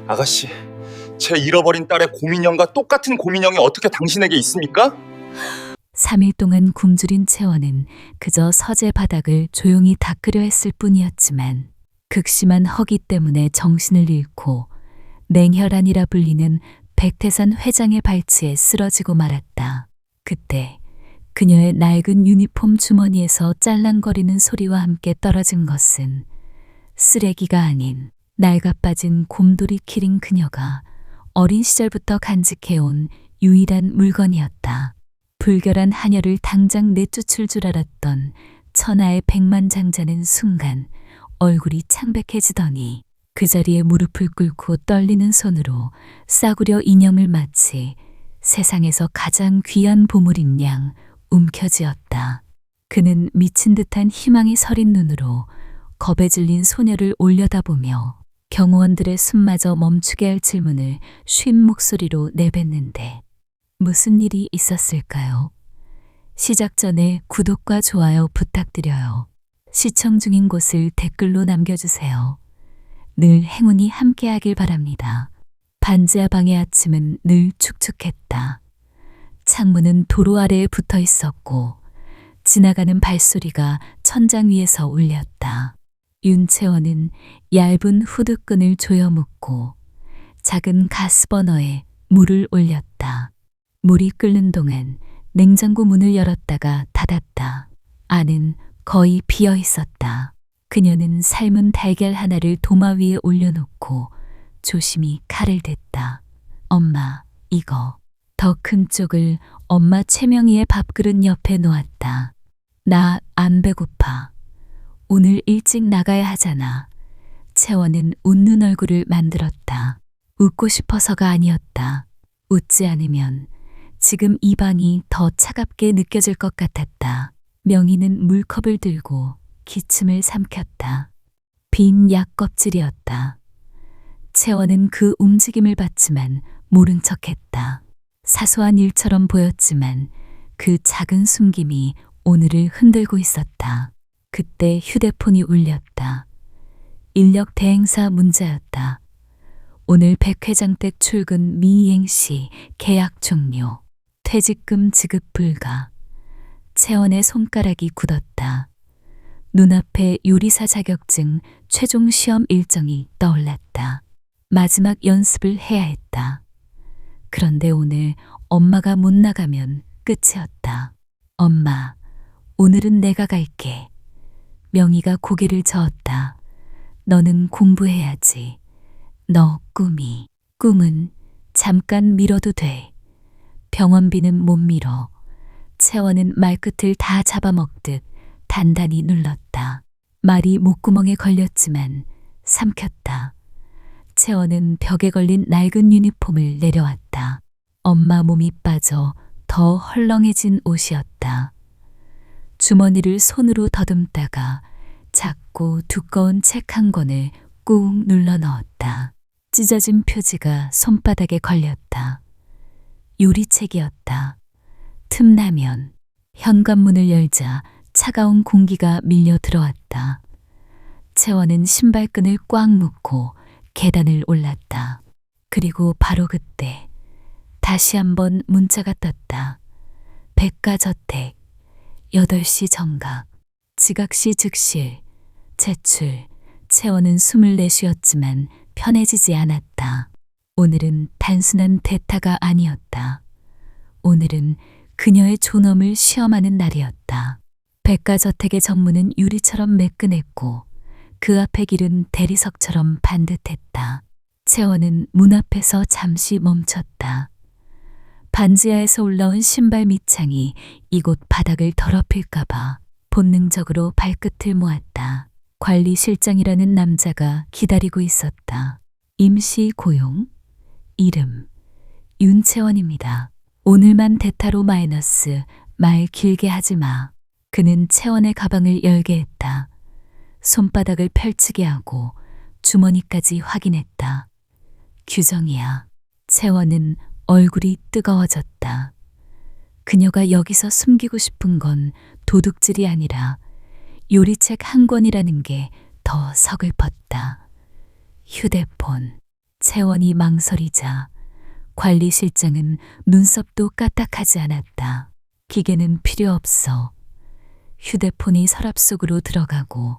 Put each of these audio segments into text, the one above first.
아가씨, 제 잃어버린 딸의 곰인형과 똑같은 곰인형이 어떻게 당신에게 있습니까? 3일 동안 굶주린 채원은 그저 서재 바닥을 조용히 닦으려 했을 뿐이었지만 극심한 허기 때문에 정신을 잃고 냉혈한이라 불리는 백태산 회장의 발치에 쓰러지고 말았다. 그때 그녀의 낡은 유니폼 주머니에서 짤랑거리는 소리와 함께 떨어진 것은 쓰레기가 아닌 낡아빠진 곰돌이 키링 그녀가 어린 시절부터 간직해온 유일한 물건이었다. 불결한 하녀를 당장 내쫓을 줄 알았던 천하의 백만장자는 순간 얼굴이 창백해지더니 그 자리에 무릎을 꿇고 떨리는 손으로 싸구려 인형을 마치 세상에서 가장 귀한 보물인 양 움켜쥐었다. 그는 미친 듯한 희망이 서린 눈으로 겁에 질린 소녀를 올려다보며 경호원들의 숨마저 멈추게 할 질문을 쉰 목소리로 내뱉는데 무슨 일이 있었을까요? 시작 전에 구독과 좋아요 부탁드려요. 시청 중인 곳을 댓글로 남겨주세요. 늘 행운이 함께하길 바랍니다. 반지하 방의 아침은 늘 축축했다. 창문은 도로 아래에 붙어 있었고 지나가는 발소리가 천장 위에서 울렸다. 윤채원은 얇은 후드끈을 조여 묶고 작은 가스버너에 물을 올렸다. 물이 끓는 동안 냉장고 문을 열었다가 닫았다. 안은 거의 비어 있었다. 그녀는 삶은 달걀 하나를 도마 위에 올려놓고 조심히 칼을 댔다. 엄마, 이거. 더 큰 쪽을 엄마 최명희의 밥그릇 옆에 놓았다. 나 안 배고파. 오늘 일찍 나가야 하잖아. 채원은 웃는 얼굴을 만들었다. 웃고 싶어서가 아니었다. 웃지 않으면 지금 이 방이 더 차갑게 느껴질 것 같았다. 명희는 물컵을 들고 기침을 삼켰다. 빈 약 껍질이었다. 채원은 그 움직임을 봤지만 모른 척했다. 사소한 일처럼 보였지만 그 작은 숨김이 오늘을 흔들고 있었다. 그때 휴대폰이 울렸다. 인력 대행사 문자였다. 오늘 백 회장 댁 출근 미이행시 계약 종료. 퇴직금 지급 불가. 채원의 손가락이 굳었다. 눈앞에 요리사 자격증 최종 시험 일정이 떠올랐다. 마지막 연습을 해야 했다. 그런데 오늘 엄마가 못 나가면 끝이었다. 엄마, 오늘은 내가 갈게. 명희가 고개를 저었다. 너는 공부해야지. 너 꿈은 잠깐 미뤄도 돼. 병원비는 못 미뤄. 채원은 말끝을 다 잡아먹듯 단단히 눌렀다. 말이 목구멍에 걸렸지만 삼켰다. 채원은 벽에 걸린 낡은 유니폼을 내려왔다. 엄마 몸이 빠져 더 헐렁해진 옷이었다. 주머니를 손으로 더듬다가 작고 두꺼운 책 한 권을 꾹 눌러 넣었다. 찢어진 표지가 손바닥에 걸렸다. 요리책이었다. 틈나면 현관문을 열자 차가운 공기가 밀려 들어왔다. 채원은 신발끈을 꽉 묶고 계단을 올랐다. 그리고 바로 그때 다시 한번 문자가 떴다. 백가저택 8시 정각 지각시 즉실 제출. 채원은 숨을 내쉬었지만 편해지지 않았다. 오늘은 단순한 대타가 아니었다. 오늘은 그녀의 존엄을 시험하는 날이었다. 백가저택의 정문은 유리처럼 매끈했고 그 앞의 길은 대리석처럼 반듯했다. 채원은 문 앞에서 잠시 멈췄다. 반지하에서 올라온 신발 밑창이 이곳 바닥을 더럽힐까봐 본능적으로 발끝을 모았다. 관리실장이라는 남자가 기다리고 있었다. 임시 고용, 이름 윤채원입니다. 오늘만 대타로 마이너스, 말 길게 하지 마. 그는 채원의 가방을 열게 했다. 손바닥을 펼치게 하고 주머니까지 확인했다. 규정이야. 채원은 얼굴이 뜨거워졌다. 그녀가 여기서 숨기고 싶은 건 도둑질이 아니라 요리책 한 권이라는 게 더 서글펐다. 휴대폰. 채원이 망설이자 관리실장은 눈썹도 까딱하지 않았다. 기계는 필요 없어. 휴대폰이 서랍 속으로 들어가고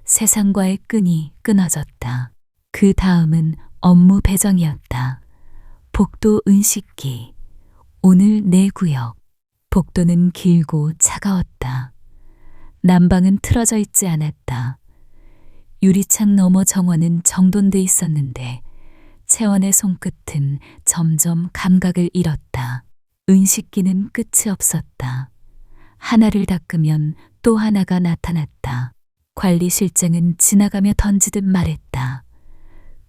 세상과의 끈이 끊어졌다. 그 다음은 업무 배정이었다. 복도 은식기. 오늘 내 구역. 복도는 길고 차가웠다. 난방은 틀어져 있지 않았다. 유리창 너머 정원은 정돈돼 있었는데 채원의 손끝은 점점 감각을 잃었다. 은식기는 끝이 없었다. 하나를 닦으면 또 하나가 나타났다. 관리실장은 지나가며 던지듯 말했다.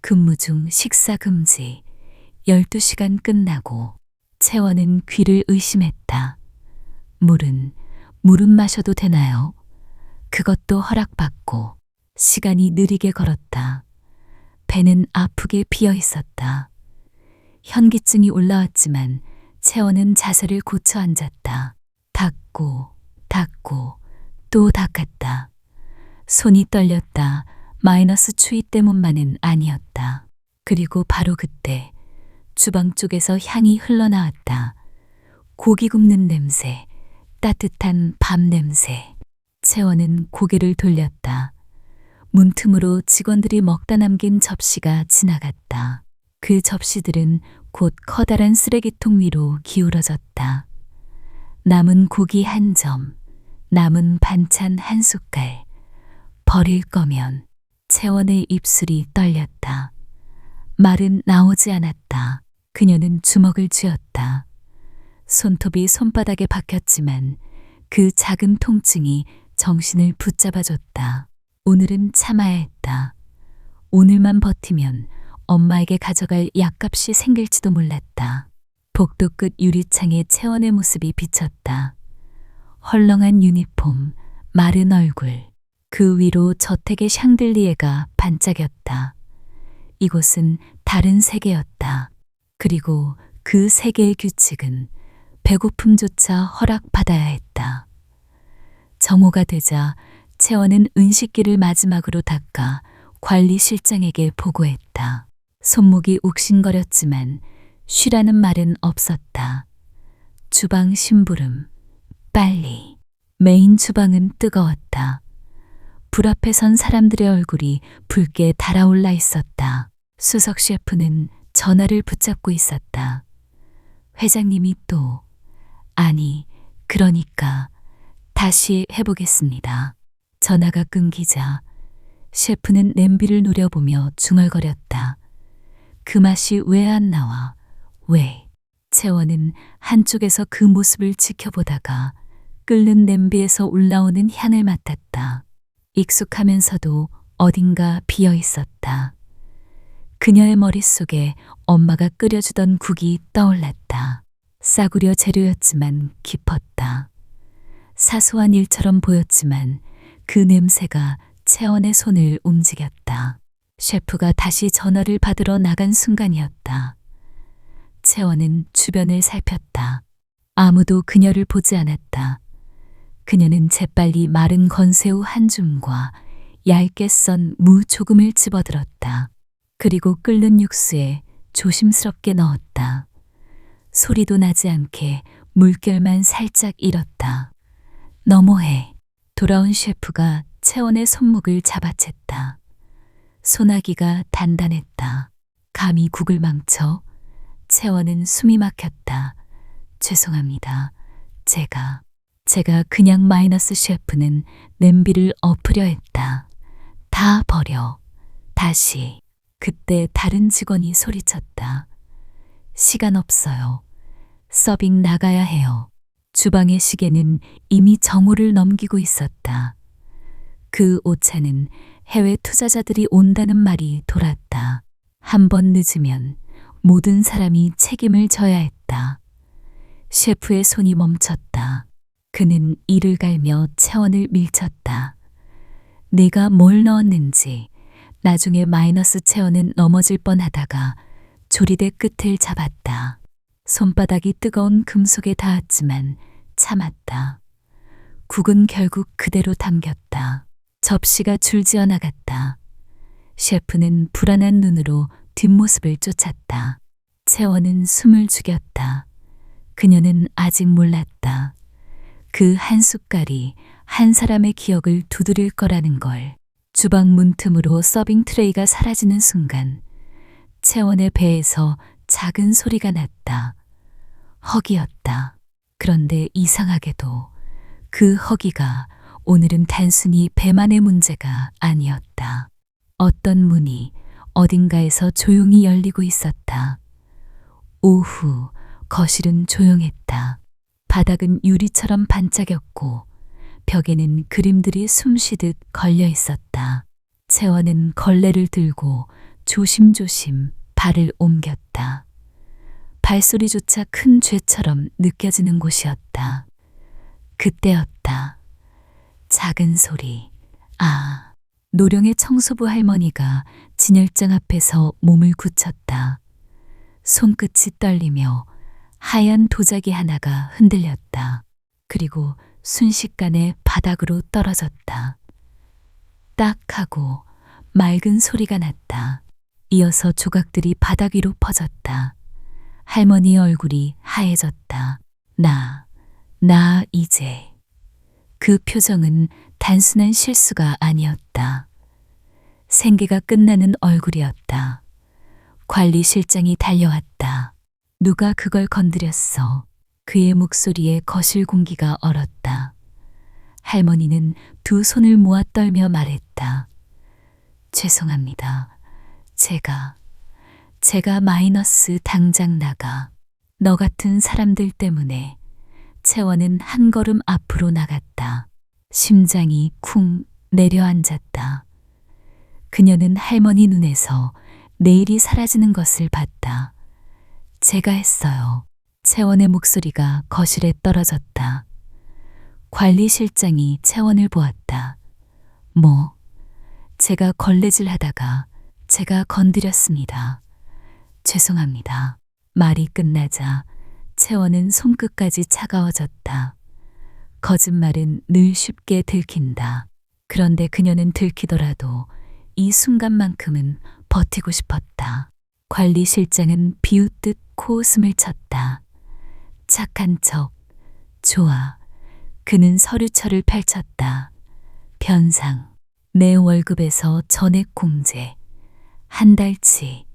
근무 중 식사 금지. 12시간 끝나고. 채원은 귀를 의심했다. 물은 마셔도 되나요? 그것도 허락받고. 시간이 느리게 걸었다. 배는 아프게 비어 있었다. 현기증이 올라왔지만 채원은 자세를 고쳐 앉았다. 닦고 또 닦았다. 손이 떨렸다. 마이너스 추위 때문만은 아니었다. 그리고 바로 그때 주방 쪽에서 향이 흘러나왔다. 고기 굽는 냄새, 따뜻한 밥 냄새. 채원은 고개를 돌렸다. 문틈으로 직원들이 먹다 남긴 접시가 지나갔다. 그 접시들은 곧 커다란 쓰레기통 위로 기울어졌다. 남은 고기 한 점, 남은 반찬 한 숟갈. 버릴 거면. 채원의 입술이 떨렸다. 말은 나오지 않았다. 그녀는 주먹을 쥐었다. 손톱이 손바닥에 박혔지만 그 작은 통증이 정신을 붙잡아줬다. 오늘은 참아야 했다. 오늘만 버티면 엄마에게 가져갈 약값이 생길지도 몰랐다. 복도 끝 유리창에 채원의 모습이 비쳤다. 헐렁한 유니폼, 마른 얼굴, 그 위로 저택의 샹들리에가 반짝였다. 이곳은 다른 세계였다. 그리고 그 세계의 규칙은 배고픔조차 허락받아야 했다. 정오가 되자 채원은 은식기를 마지막으로 닦아 관리실장에게 보고했다. 손목이 욱신거렸지만 쉬라는 말은 없었다. 주방 심부름, 빨리. 메인 주방은 뜨거웠다. 불 앞에 선 사람들의 얼굴이 붉게 달아올라 있었다. 수석 셰프는 전화를 붙잡고 있었다. 회장님이 또, 그러니까 다시 해보겠습니다. 전화가 끊기자 셰프는 냄비를 노려보며 중얼거렸다. 그 맛이 왜 안 나와? 왜? 채원은 한쪽에서 그 모습을 지켜보다가 끓는 냄비에서 올라오는 향을 맡았다. 익숙하면서도 어딘가 비어 있었다. 그녀의 머릿속에 엄마가 끓여주던 국이 떠올랐다. 싸구려 재료였지만 깊었다. 사소한 일처럼 보였지만 그 냄새가 채원의 손을 움직였다. 셰프가 다시 전화를 받으러 나간 순간이었다. 채원은 주변을 살폈다. 아무도 그녀를 보지 않았다. 그녀는 재빨리 마른 건새우 한 줌과 얇게 썬 무 조금을 집어들었다. 그리고 끓는 육수에 조심스럽게 넣었다. 소리도 나지 않게 물결만 살짝 일었다. 너무해. 돌아온 셰프가 채원의 손목을 잡아챘다. 소나기가 단단했다. 감히 국을 망쳐? 채원은 숨이 막혔다. 죄송합니다. 제가 그냥 마이너스 셰프는 냄비를 엎으려 했다. 다 버려. 다시. 그때 다른 직원이 소리쳤다. 시간 없어요. 서빙 나가야 해요. 주방의 시계는 이미 정오를 넘기고 있었다. 그 오차는 해외 투자자들이 온다는 말이 돌았다. 한 번 늦으면 모든 사람이 책임을 져야 했다. 셰프의 손이 멈췄다. 그는 이를 갈며 채원을 밀쳤다. 내가 뭘 넣었는지. 나중에 마이너스 채원은 넘어질 뻔하다가 조리대 끝을 잡았다. 손바닥이 뜨거운 금속에 닿았지만 참았다. 국은 결국 그대로 담겼다. 접시가 줄지어 나갔다. 셰프는 불안한 눈으로 뒷모습을 쫓았다. 채원은 숨을 죽였다. 그녀는 아직 몰랐다. 그 한 숟갈이 한 사람의 기억을 두드릴 거라는 걸. 주방 문 틈으로 서빙 트레이가 사라지는 순간 채원의 배에서 작은 소리가 났다. 허기였다. 그런데 이상하게도 그 허기가 오늘은 단순히 배만의 문제가 아니었다. 어떤 문이 어딘가에서 조용히 열리고 있었다. 오후 거실은 조용했다. 바닥은 유리처럼 반짝였고 벽에는 그림들이 숨쉬듯 걸려 있었다. 채원은 걸레를 들고 조심조심 발을 옮겼다. 발소리조차 큰 죄처럼 느껴지는 곳이었다. 그때였다. 작은 소리. 아, 노령의 청소부 할머니가 진열장 앞에서 몸을 굳혔다. 손끝이 떨리며 하얀 도자기 하나가 흔들렸다. 그리고 순식간에 바닥으로 떨어졌다. 딱 하고 맑은 소리가 났다. 이어서 조각들이 바닥 위로 퍼졌다. 할머니의 얼굴이 하얘졌다. 나 이제. 그 표정은 단순한 실수가 아니었다. 생계가 끝나는 얼굴이었다. 관리실장이 달려왔다. 누가 그걸 건드렸어. 그의 목소리에 거실 공기가 얼었다. 할머니는 두 손을 모아 떨며 말했다. 죄송합니다. 제가 마이너스 당장 나가. 너 같은 사람들 때문에. 채원은 한 걸음 앞으로 나갔다. 심장이 쿵 내려앉았다. 그녀는 할머니 눈에서 내일이 사라지는 것을 봤다. 제가 했어요. 채원의 목소리가 거실에 떨어졌다. 관리실장이 채원을 보았다. 제가 걸레질 하다가 제가 건드렸습니다. 죄송합니다. 말이 끝나자 채원은 손끝까지 차가워졌다. 거짓말은 늘 쉽게 들킨다. 그런데 그녀는 들키더라도 이 순간만큼은 버티고 싶었다. 관리실장은 비웃듯 코웃음을 쳤다. 착한 척. 좋아. 그는 서류철을 펼쳤다. 변상. 내 월급에서 전액 공제. 한 달치.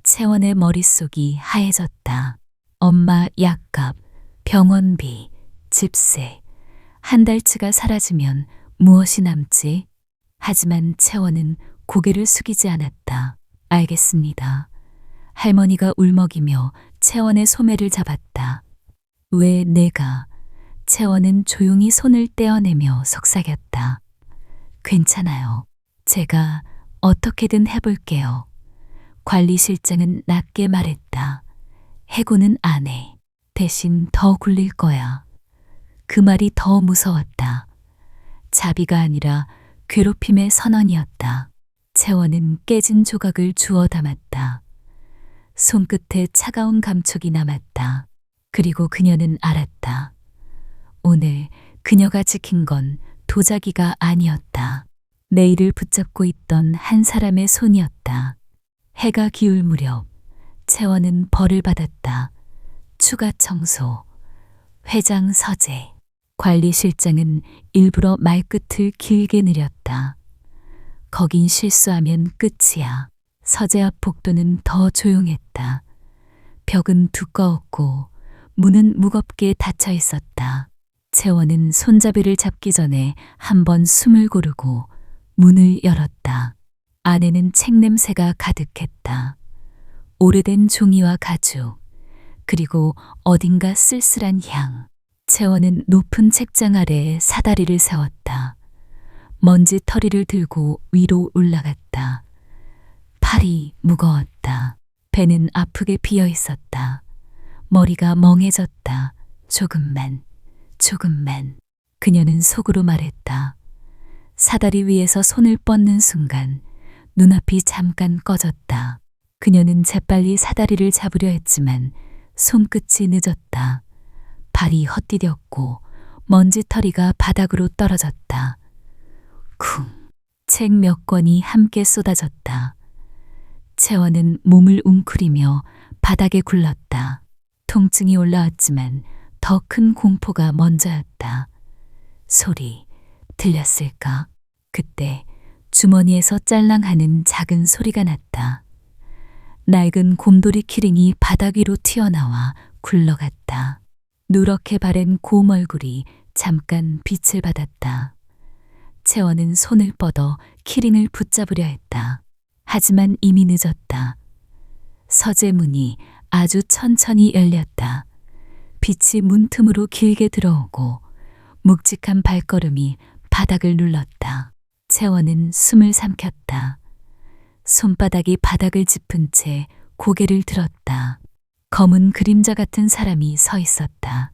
채원의 머릿속이 하얘졌다. 엄마 약값, 병원비, 집세. 한 달치가 사라지면 무엇이 남지? 하지만 채원은 고개를 숙이지 않았다. 알겠습니다. 할머니가 울먹이며 채원의 소매를 잡았다. 왜 내가? 채원은 조용히 손을 떼어내며 속삭였다. 괜찮아요. 제가 어떻게든 해볼게요. 관리실장은 낮게 말했다. 해고는 안 해. 대신 더 굴릴 거야. 그 말이 더 무서웠다. 자비가 아니라 괴롭힘의 선언이었다. 채원은 깨진 조각을 주워 담았다. 손끝에 차가운 감촉이 남았다. 그리고 그녀는 알았다. 오늘 그녀가 지킨 건 도자기가 아니었다. 내일을 붙잡고 있던 한 사람의 손이었다. 해가 기울 무렵 채원은 벌을 받았다. 추가 청소, 회장 서재. 관리실장은 일부러 말끝을 길게 느렸다. 거긴 실수하면 끝이야. 서재 앞 복도는 더 조용했다. 벽은 두꺼웠고 문은 무겁게 닫혀 있었다. 채원은 손잡이를 잡기 전에 한 번 숨을 고르고 문을 열었다. 안에는 책 냄새가 가득했다. 오래된 종이와 가죽, 그리고 어딘가 쓸쓸한 향. 채원은 높은 책장 아래에 사다리를 세웠다. 먼지 털이를 들고 위로 올라갔다. 팔이 무거웠다. 배는 아프게 비어 있었다. 머리가 멍해졌다. 조금만. 그녀는 속으로 말했다. 사다리 위에서 손을 뻗는 순간 눈앞이 잠깐 꺼졌다. 그녀는 재빨리 사다리를 잡으려 했지만 손끝이 늦었다. 발이 헛디뎠고 먼지털이가 바닥으로 떨어졌다. 쿵. 책 몇 권이 함께 쏟아졌다. 채원은 몸을 웅크리며 바닥에 굴렀다. 통증이 올라왔지만 더 큰 공포가 먼저였다. 소리 들렸을까? 그때 주머니에서 짤랑하는 작은 소리가 났다. 낡은 곰돌이 키링이 바닥 위로 튀어나와 굴러갔다. 누렇게 바랜 곰 얼굴이 잠깐 빛을 받았다. 채원은 손을 뻗어 키링을 붙잡으려 했다. 하지만 이미 늦었다. 서재 문이 아주 천천히 열렸다. 빛이 문틈으로 길게 들어오고 묵직한 발걸음이 바닥을 눌렀다. 채원은 숨을 삼켰다. 손바닥이 바닥을 짚은 채 고개를 들었다. 검은 그림자 같은 사람이 서 있었다.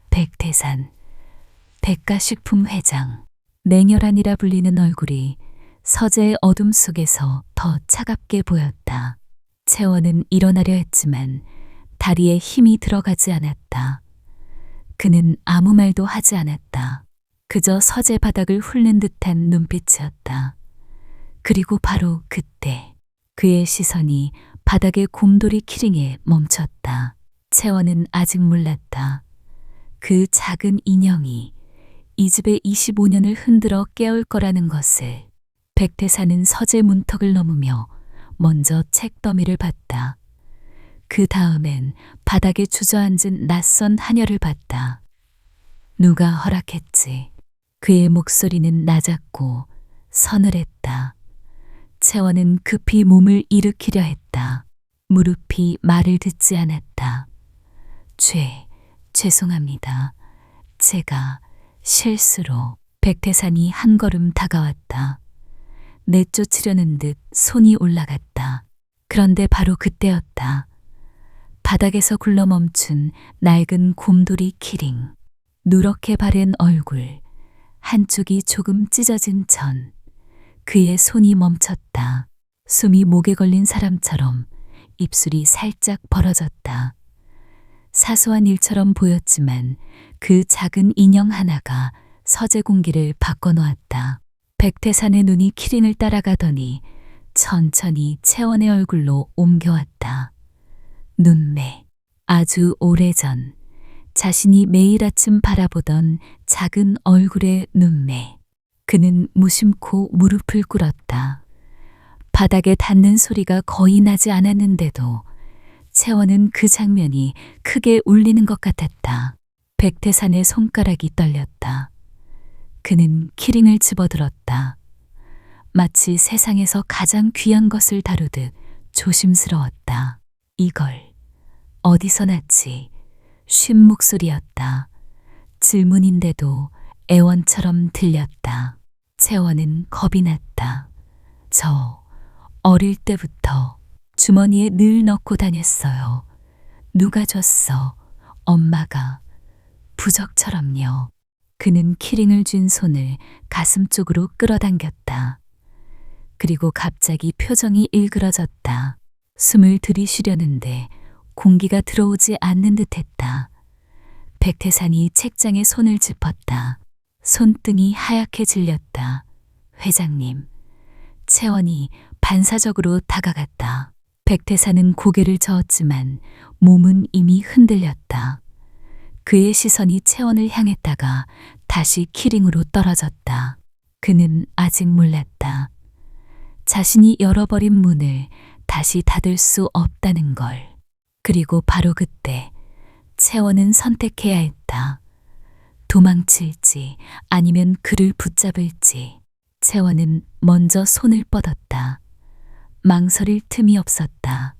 백태산, 백가식품 회장. 냉혈한이라 불리는 얼굴이 서재의 어둠 속에서 더 차갑게 보였다. 채원은 일어나려 했지만 다리에 힘이 들어가지 않았다. 그는 아무 말도 하지 않았다. 그저 서재 바닥을 훑는 듯한 눈빛이었다. 그리고 바로 그때 그의 시선이 바닥의 곰돌이 키링에 멈췄다. 채원은 아직 몰랐다. 그 작은 인형이 이 집의 25년을 흔들어 깨울 거라는 것을. 백태사는 서재 문턱을 넘으며 먼저 책더미를 봤다. 그 다음엔 바닥에 주저앉은 낯선 하녀를 봤다. 누가 허락했지? 그의 목소리는 낮았고 서늘했다. 채원은 급히 몸을 일으키려 했다. 무릎이 말을 듣지 않았다. 죄송합니다. 제가 실수로. 백태산이 한 걸음 다가왔다. 내쫓으려는 듯 손이 올라갔다. 그런데 바로 그때였다. 바닥에서 굴러 멈춘 낡은 곰돌이 키링. 누렇게 바랜 얼굴, 한쪽이 조금 찢어진 천. 그의 손이 멈췄다. 숨이 목에 걸린 사람처럼 입술이 살짝 벌어졌다. 사소한 일처럼 보였지만 그 작은 인형 하나가 서재 공기를 바꿔놓았다. 백태산의 눈이 키링을 따라가더니 천천히 채원의 얼굴로 옮겨왔다. 눈매. 아주 오래전 자신이 매일 아침 바라보던 작은 얼굴의 눈매. 그는 무심코 무릎을 꿇었다. 바닥에 닿는 소리가 거의 나지 않았는데도 채원은 그 장면이 크게 울리는 것 같았다. 백태산의 손가락이 떨렸다. 그는 키링을 집어들었다. 마치 세상에서 가장 귀한 것을 다루듯 조심스러웠다. 이걸 어디서 났지? 쉰 목소리였다. 질문인데도 애원처럼 들렸다. 채원은 겁이 났다. 저 어릴 때부터 주머니에 늘 넣고 다녔어요. 누가 줬어? 엄마가. 부적처럼요. 그는 키링을 쥔 손을 가슴 쪽으로 끌어당겼다. 그리고 갑자기 표정이 일그러졌다. 숨을 들이쉬려는데 공기가 들어오지 않는 듯했다. 백태산이 책장에 손을 짚었다. 손등이 하얗게 질렸다. 회장님. 채원이 반사적으로 다가갔다. 백태산은 고개를 저었지만 몸은 이미 흔들렸다. 그의 시선이 채원을 향했다가 다시 키링으로 떨어졌다. 그는 아직 몰랐다. 자신이 열어버린 문을 다시 닫을 수 없다는 걸. 그리고 바로 그때 채원은 선택해야 했다. 도망칠지 아니면 그를 붙잡을지. 채원은 먼저 손을 뻗었다. 망설일 틈이 없었다.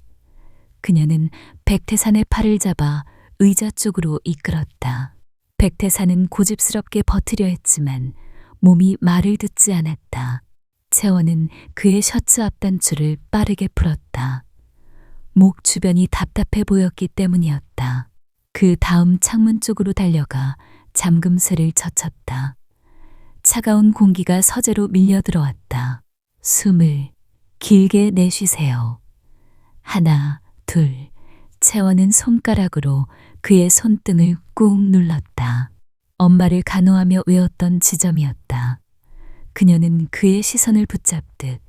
그녀는 백태산의 팔을 잡아 의자 쪽으로 이끌었다. 백태산은 고집스럽게 버티려 했지만 몸이 말을 듣지 않았다. 채원은 그의 셔츠 앞단추를 빠르게 풀었다. 목 주변이 답답해 보였기 때문이었다. 그 다음 창문 쪽으로 달려가 잠금쇠를 젖혔다. 차가운 공기가 서재로 밀려 들어왔다. 숨을 길게 내쉬세요. 하나, 둘. 채원은 손가락으로 그의 손등을 꾹 눌렀다. 엄마를 간호하며 외웠던 지점이었다. 그녀는 그의 시선을 붙잡듯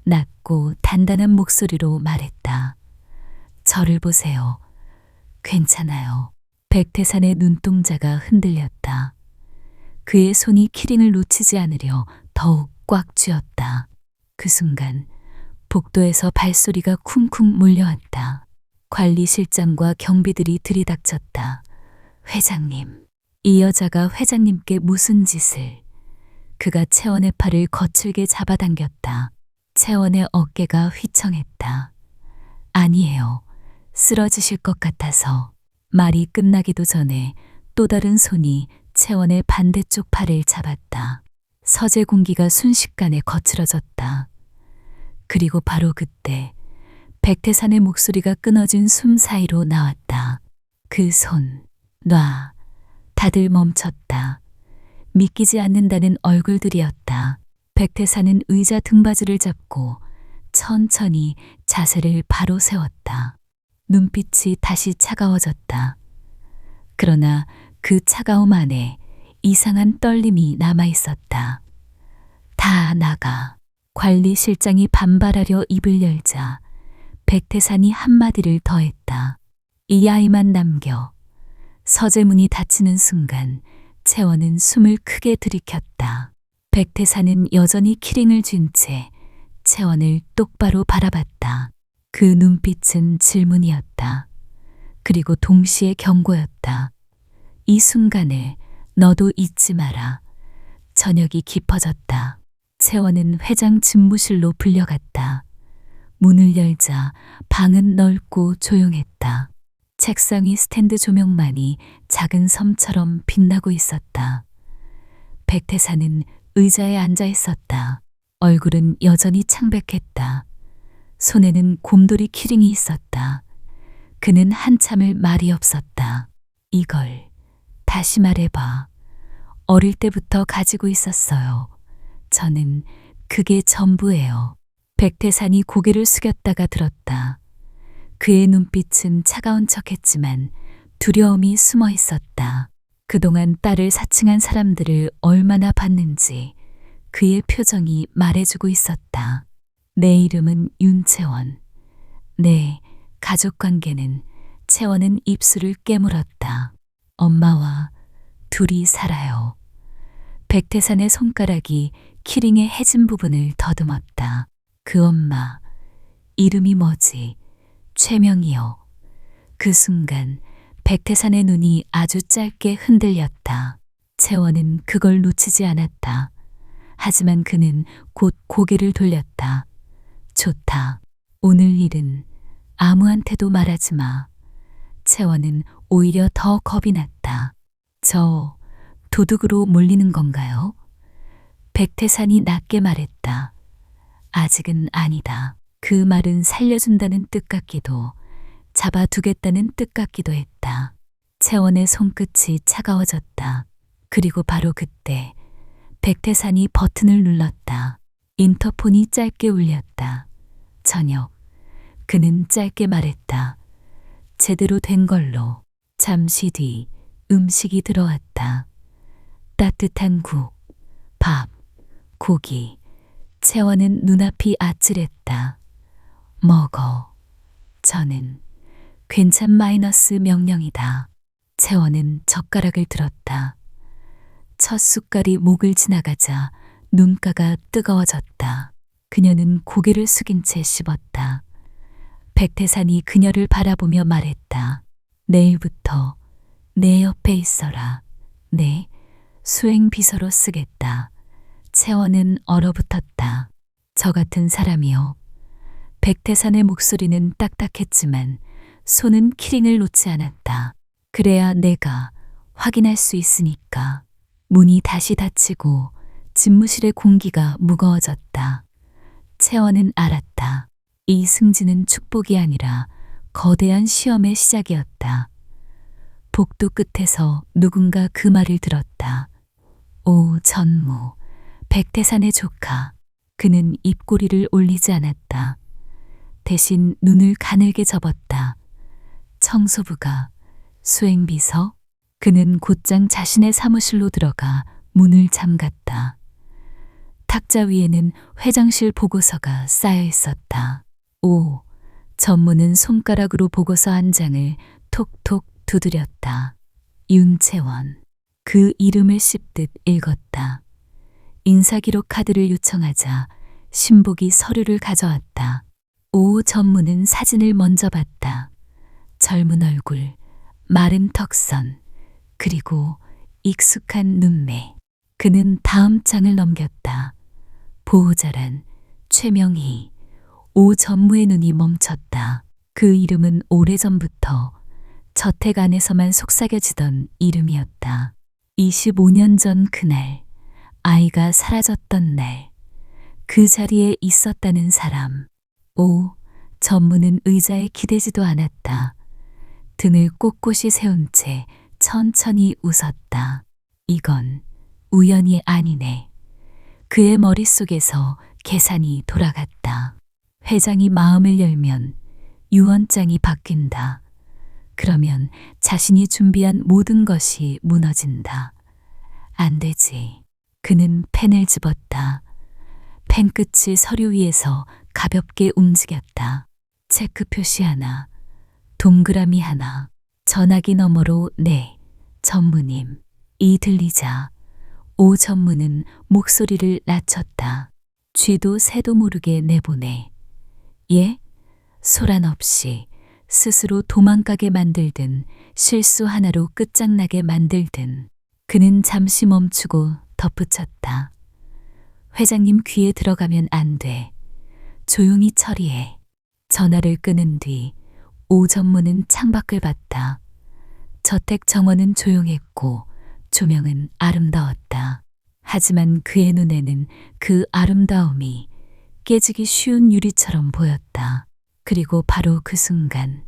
낮고 단단한 목소리로 말했다. 저를 보세요. 괜찮아요. 백태산의 눈동자가 흔들렸다. 그의 손이 키링을 놓치지 않으려 더욱 꽉 쥐었다. 그 순간 복도에서 발소리가 쿵쿵 몰려왔다. 관리실장과 경비들이 들이닥쳤다. 회장님. 이 여자가 회장님께 무슨 짓을. 그가 채원의 팔을 거칠게 잡아당겼다. 채원의 어깨가 휘청했다. 아니에요. 쓰러지실 것 같아서. 말이 끝나기도 전에 또 다른 손이 채원의 반대쪽 팔을 잡았다. 서재 공기가 순식간에 거칠어졌다. 그리고 바로 그때 백태산의 목소리가 끊어진 숨 사이로 나왔다. 그 손, 놔. 다들 멈췄다. 믿기지 않는다는 얼굴들이었다. 백태산은 의자 등받이를 잡고 천천히 자세를 바로 세웠다. 눈빛이 다시 차가워졌다. 그러나 그 차가움 안에 이상한 떨림이 남아 있었다. 다 나가. 관리실장이 반발하려 입을 열자 백태산이 한마디를 더했다. 이 아이만 남겨. 서재문이 닫히는 순간 채원은 숨을 크게 들이켰다. 백태산은 여전히 키링을 쥔 채 채원을 똑바로 바라봤다. 그 눈빛은 질문이었다. 그리고 동시에 경고였다. 이 순간을 너도 잊지 마라. 저녁이 깊어졌다. 채원은 회장 집무실로 불려갔다. 문을 열자 방은 넓고 조용했다. 책상 위 스탠드 조명만이 작은 섬처럼 빛나고 있었다. 백태산은 의자에 앉아 있었다. 얼굴은 여전히 창백했다. 손에는 곰돌이 키링이 있었다. 그는 한참을 말이 없었다. 이걸 다시 말해봐. 어릴 때부터 가지고 있었어요. 저는 그게 전부예요. 백태산이 고개를 숙였다가 들었다. 그의 눈빛은 차가운 척했지만 두려움이 숨어 있었다. 그동안 딸을 사칭한 사람들을 얼마나 봤는지 그의 표정이 말해주고 있었다. 내 이름은 윤채원. 내 가족관계는. 채원은 입술을 깨물었다. 엄마와 둘이 살아요. 백태산의 손가락이 키링의 해진 부분을 더듬었다. 그 엄마, 이름이 뭐지? 최명이요. 그 순간 백태산의 눈이 아주 짧게 흔들렸다. 채원은 그걸 놓치지 않았다. 하지만 그는 곧 고개를 돌렸다. 좋다. 오늘 일은 아무한테도 말하지 마. 채원은 오히려 더 겁이 났다. 저 도둑으로 몰리는 건가요? 백태산이 낮게 말했다. 아직은 아니다. 그 말은 살려준다는 뜻 같기도 잡아두겠다는 뜻 같기도 했다. 채원의 손끝이 차가워졌다. 그리고 바로 그때 백태산이 버튼을 눌렀다. 인터폰이 짧게 울렸다. 저녁. 그는 짧게 말했다. 제대로 된 걸로. 잠시 뒤 음식이 들어왔다. 따뜻한 국, 밥, 고기. 채원은 눈앞이 아찔했다. 먹어. 저는 괜찮 마이너스 명령이다. 채원은 젓가락을 들었다. 첫 숟갈이 목을 지나가자 눈가가 뜨거워졌다. 그녀는 고개를 숙인 채 씹었다. 백태산이 그녀를 바라보며 말했다. 내일부터 내 옆에 있어라. 네, 수행비서로 쓰겠다. 채원은 얼어붙었다. 저 같은 사람이요. 백태산의 목소리는 딱딱했지만 손은 키링을 놓지 않았다. 그래야 내가 확인할 수 있으니까. 문이 다시 닫히고 집무실의 공기가 무거워졌다. 채원은 알았다. 이 승진은 축복이 아니라 거대한 시험의 시작이었다. 복도 끝에서 누군가 그 말을 들었다. 오 전무, 백태산의 조카. 그는 입꼬리를 올리지 않았다. 대신 눈을 가늘게 접었다. 청소부가, 수행비서? 그는 곧장 자신의 사무실로 들어가 문을 잠갔다. 탁자 위에는 회장실 보고서가 쌓여 있었다. 오, 전무는 손가락으로 보고서 한 장을 톡톡 두드렸다. 윤채원. 그 이름을 씹듯 읽었다. 인사기록 카드를 요청하자 신복이 서류를 가져왔다. 오 전무는 사진을 먼저 봤다. 젊은 얼굴, 마른 턱선, 그리고 익숙한 눈매. 그는 다음 장을 넘겼다. 보호자란 최명희. 오 전무의 눈이 멈췄다. 그 이름은 오래전부터 저택 안에서만 속삭여지던 이름이었다. 25년 전 그날, 아이가 사라졌던 날, 그 자리에 있었다는 사람. 오, 전무는 의자에 기대지도 않았다. 등을 꼿꼿이 세운 채 천천히 웃었다. 이건 우연이 아니네. 그의 머릿속에서 계산이 돌아갔다. 회장이 마음을 열면 유언장이 바뀐다. 그러면 자신이 준비한 모든 것이 무너진다. 안 되지. 그는 펜을 집었다. 펜 끝이 서류 위에서 가볍게 움직였다. 체크 표시 하나, 동그라미 하나, 전화기 너머로 네, 전무님. 이 들리자 오 전무는 목소리를 낮췄다. 쥐도 새도 모르게 내보내. 예? 소란 없이 스스로 도망가게 만들든 실수 하나로 끝장나게 만들든. 그는 잠시 멈추고 덧붙였다. 회장님 귀에 들어가면 안 돼. 조용히 처리해. 전화를 끊은 뒤 오 전무는 창밖을 봤다. 저택 정원은 조용했고 조명은 아름다웠다. 하지만 그의 눈에는 그 아름다움이 깨지기 쉬운 유리처럼 보였다. 그리고 바로 그 순간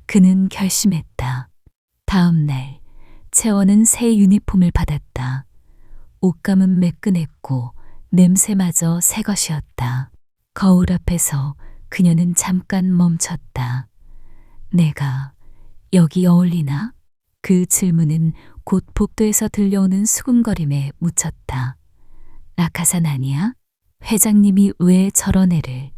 그는 결심했다. 다음 날 채원은 새 유니폼을 받았다. 옷감은 매끈했고 냄새마저 새 것이었다. 거울 앞에서 그녀는 잠깐 멈췄다. 내가 여기 어울리나? 그 질문은 곧 복도에서 들려오는 수군거림에 묻혔다. 낙하산 아니야? 회장님이 왜 저런 애를?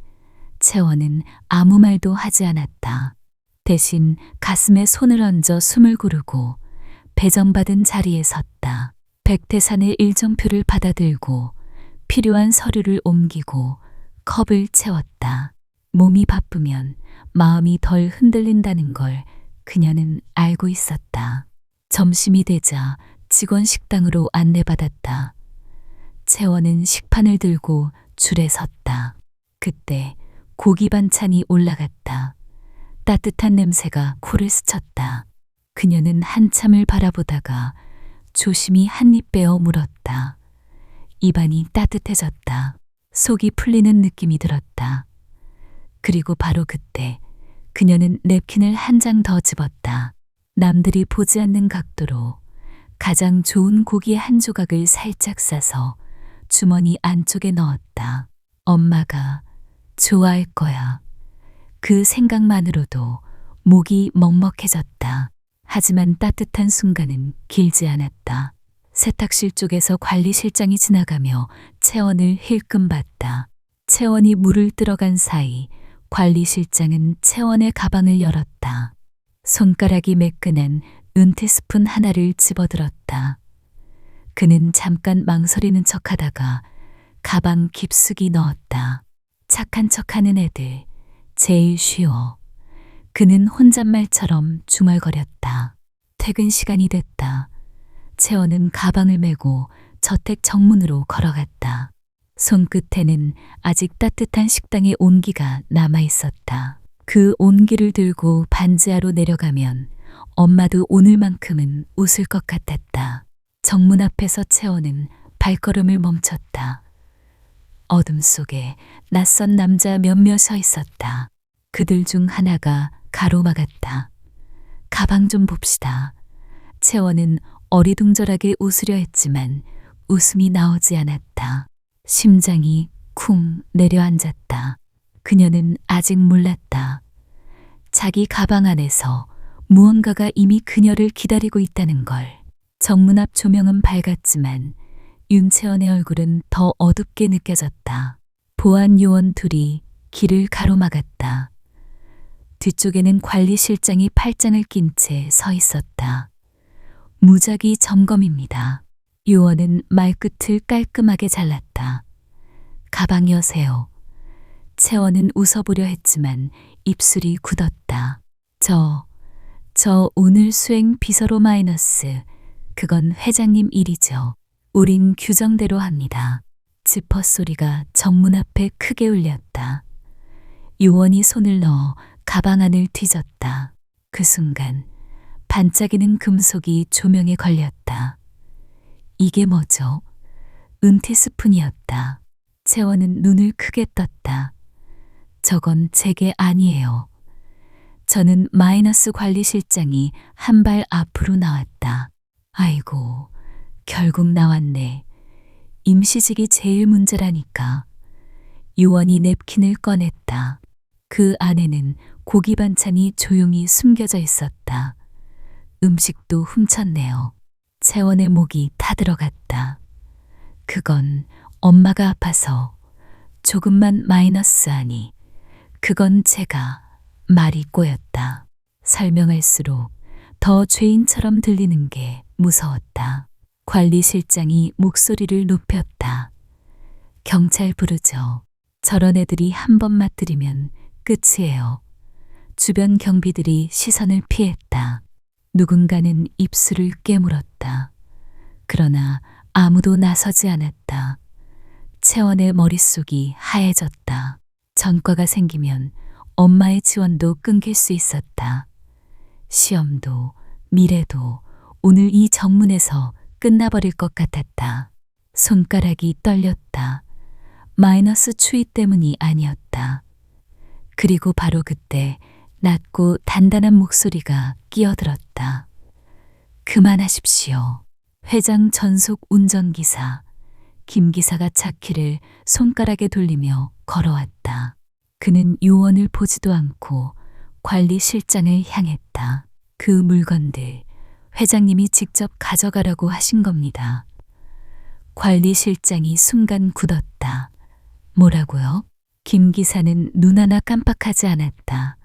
채원은 아무 말도 하지 않았다. 대신 가슴에 손을 얹어 숨을 고르고 배정받은 자리에 섰다. 백태산의 일정표를 받아들고 필요한 서류를 옮기고 컵을 채웠다. 몸이 바쁘면 마음이 덜 흔들린다는 걸 그녀는 알고 있었다. 점심이 되자 직원 식당으로 안내받았다. 채원은 식판을 들고 줄에 섰다. 그때 고기 반찬이 올라갔다. 따뜻한 냄새가 코를 스쳤다. 그녀는 한참을 바라보다가 조심히 한 입 빼어 물었다. 입안이 따뜻해졌다. 속이 풀리는 느낌이 들었다. 그리고 바로 그때 그녀는 냅킨을 한 장 더 집었다. 남들이 보지 않는 각도로 가장 좋은 고기의 한 조각을 살짝 싸서 주머니 안쪽에 넣었다. 엄마가 좋아할 거야. 그 생각만으로도 목이 먹먹해졌다. 하지만 따뜻한 순간은 길지 않았다. 세탁실 쪽에서 관리실장이 지나가며 채원을 힐끔 봤다. 채원이 물을 들어간 사이 관리실장은 채원의 가방을 열었다. 손가락이 매끈한 은퇴 스푼 하나를 집어들었다. 그는 잠깐 망설이는 척하다가 가방 깊숙이 넣었다. 착한 척하는 애들 제일 쉬워. 그는 혼잣말처럼 중얼거렸다. 퇴근 시간이 됐다. 채원은 가방을 메고 저택 정문으로 걸어갔다. 손끝에는 아직 따뜻한 식당의 온기가 남아 있었다. 그 온기를 들고 반지하로 내려가면 엄마도 오늘만큼은 웃을 것 같았다. 정문 앞에서 채원은 발걸음을 멈췄다. 어둠 속에 낯선 남자 몇몇 서 있었다. 그들 중 하나가 가로막았다. 가방 좀 봅시다. 채원은 어리둥절하게 웃으려 했지만 웃음이 나오지 않았다. 심장이 쿵 내려앉았다. 그녀는 아직 몰랐다. 자기 가방 안에서 무언가가 이미 그녀를 기다리고 있다는 걸. 정문 앞 조명은 밝았지만 윤채원의 얼굴은 더 어둡게 느껴졌다. 보안 요원 둘이 길을 가로막았다. 뒤쪽에는 관리실장이 팔짱을 낀 채 서 있었다. 무작위 점검입니다. 요원은 말끝을 깔끔하게 잘랐다. 가방 여세요. 채원은 웃어보려 했지만 입술이 굳었다. 저 오늘 수행 비서로 마이너스. 그건 회장님 일이죠. 우린 규정대로 합니다. 지퍼 소리가 정문 앞에 크게 울렸다. 요원이 손을 넣어 가방 안을 뒤졌다. 그 순간 반짝이는 금속이 조명에 걸렸다. 이게 뭐죠? 은퇴 스푼이었다. 채원은 눈을 크게 떴다. 저건 제게 아니에요. 저는 마이너스 관리실장이 한 발 앞으로 나왔다. 아이고, 결국 나왔네. 임시직이 제일 문제라니까. 요원이 냅킨을 꺼냈다. 그 안에는 고기 반찬이 조용히 숨겨져 있었다. 음식도 훔쳤네요. 채원의 목이 타들어갔다. 그건 엄마가 아파서 조금만 마이너스하니 그건 제가 말이 꼬였다. 설명할수록 더 죄인처럼 들리는 게 무서웠다. 관리실장이 목소리를 높였다. 경찰 부르죠. 저런 애들이 한 번 맞들이면 끝이에요. 주변 경비들이 시선을 피했다. 누군가는 입술을 깨물었다. 그러나 아무도 나서지 않았다. 채원의 머릿속이 하얘졌다. 전과가 생기면 엄마의 지원도 끊길 수 있었다. 시험도 미래도 오늘 이 정문에서 끝나버릴 것 같았다. 손가락이 떨렸다. 마이너스 추위 때문이 아니었다. 그리고 바로 그때 낮고 단단한 목소리가 끼어들었다. 그만하십시오. 회장 전속 운전기사 김 기사가 차키를 손가락에 돌리며 걸어왔다. 그는 요원을 보지도 않고 관리실장을 향했다. 그 물건들 회장님이 직접 가져가라고 하신 겁니다. 관리실장이 순간 굳었다. 뭐라고요? 김 기사는 눈 하나 깜빡하지 않았다.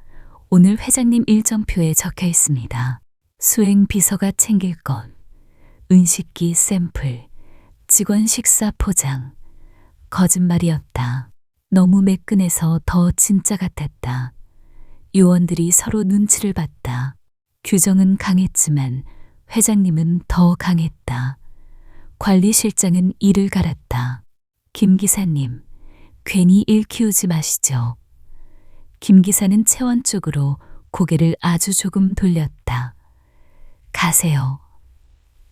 오늘 회장님 일정표에 적혀 있습니다. 수행 비서가 챙길 것, 은식기 샘플, 직원 식사 포장. 거짓말이었다. 너무 매끈해서 더 진짜 같았다. 요원들이 서로 눈치를 봤다. 규정은 강했지만 회장님은 더 강했다. 관리실장은 이를 갈았다. 김 기사님, 괜히 일 키우지 마시죠. 김 기사는 채원 쪽으로 고개를 아주 조금 돌렸다. 가세요.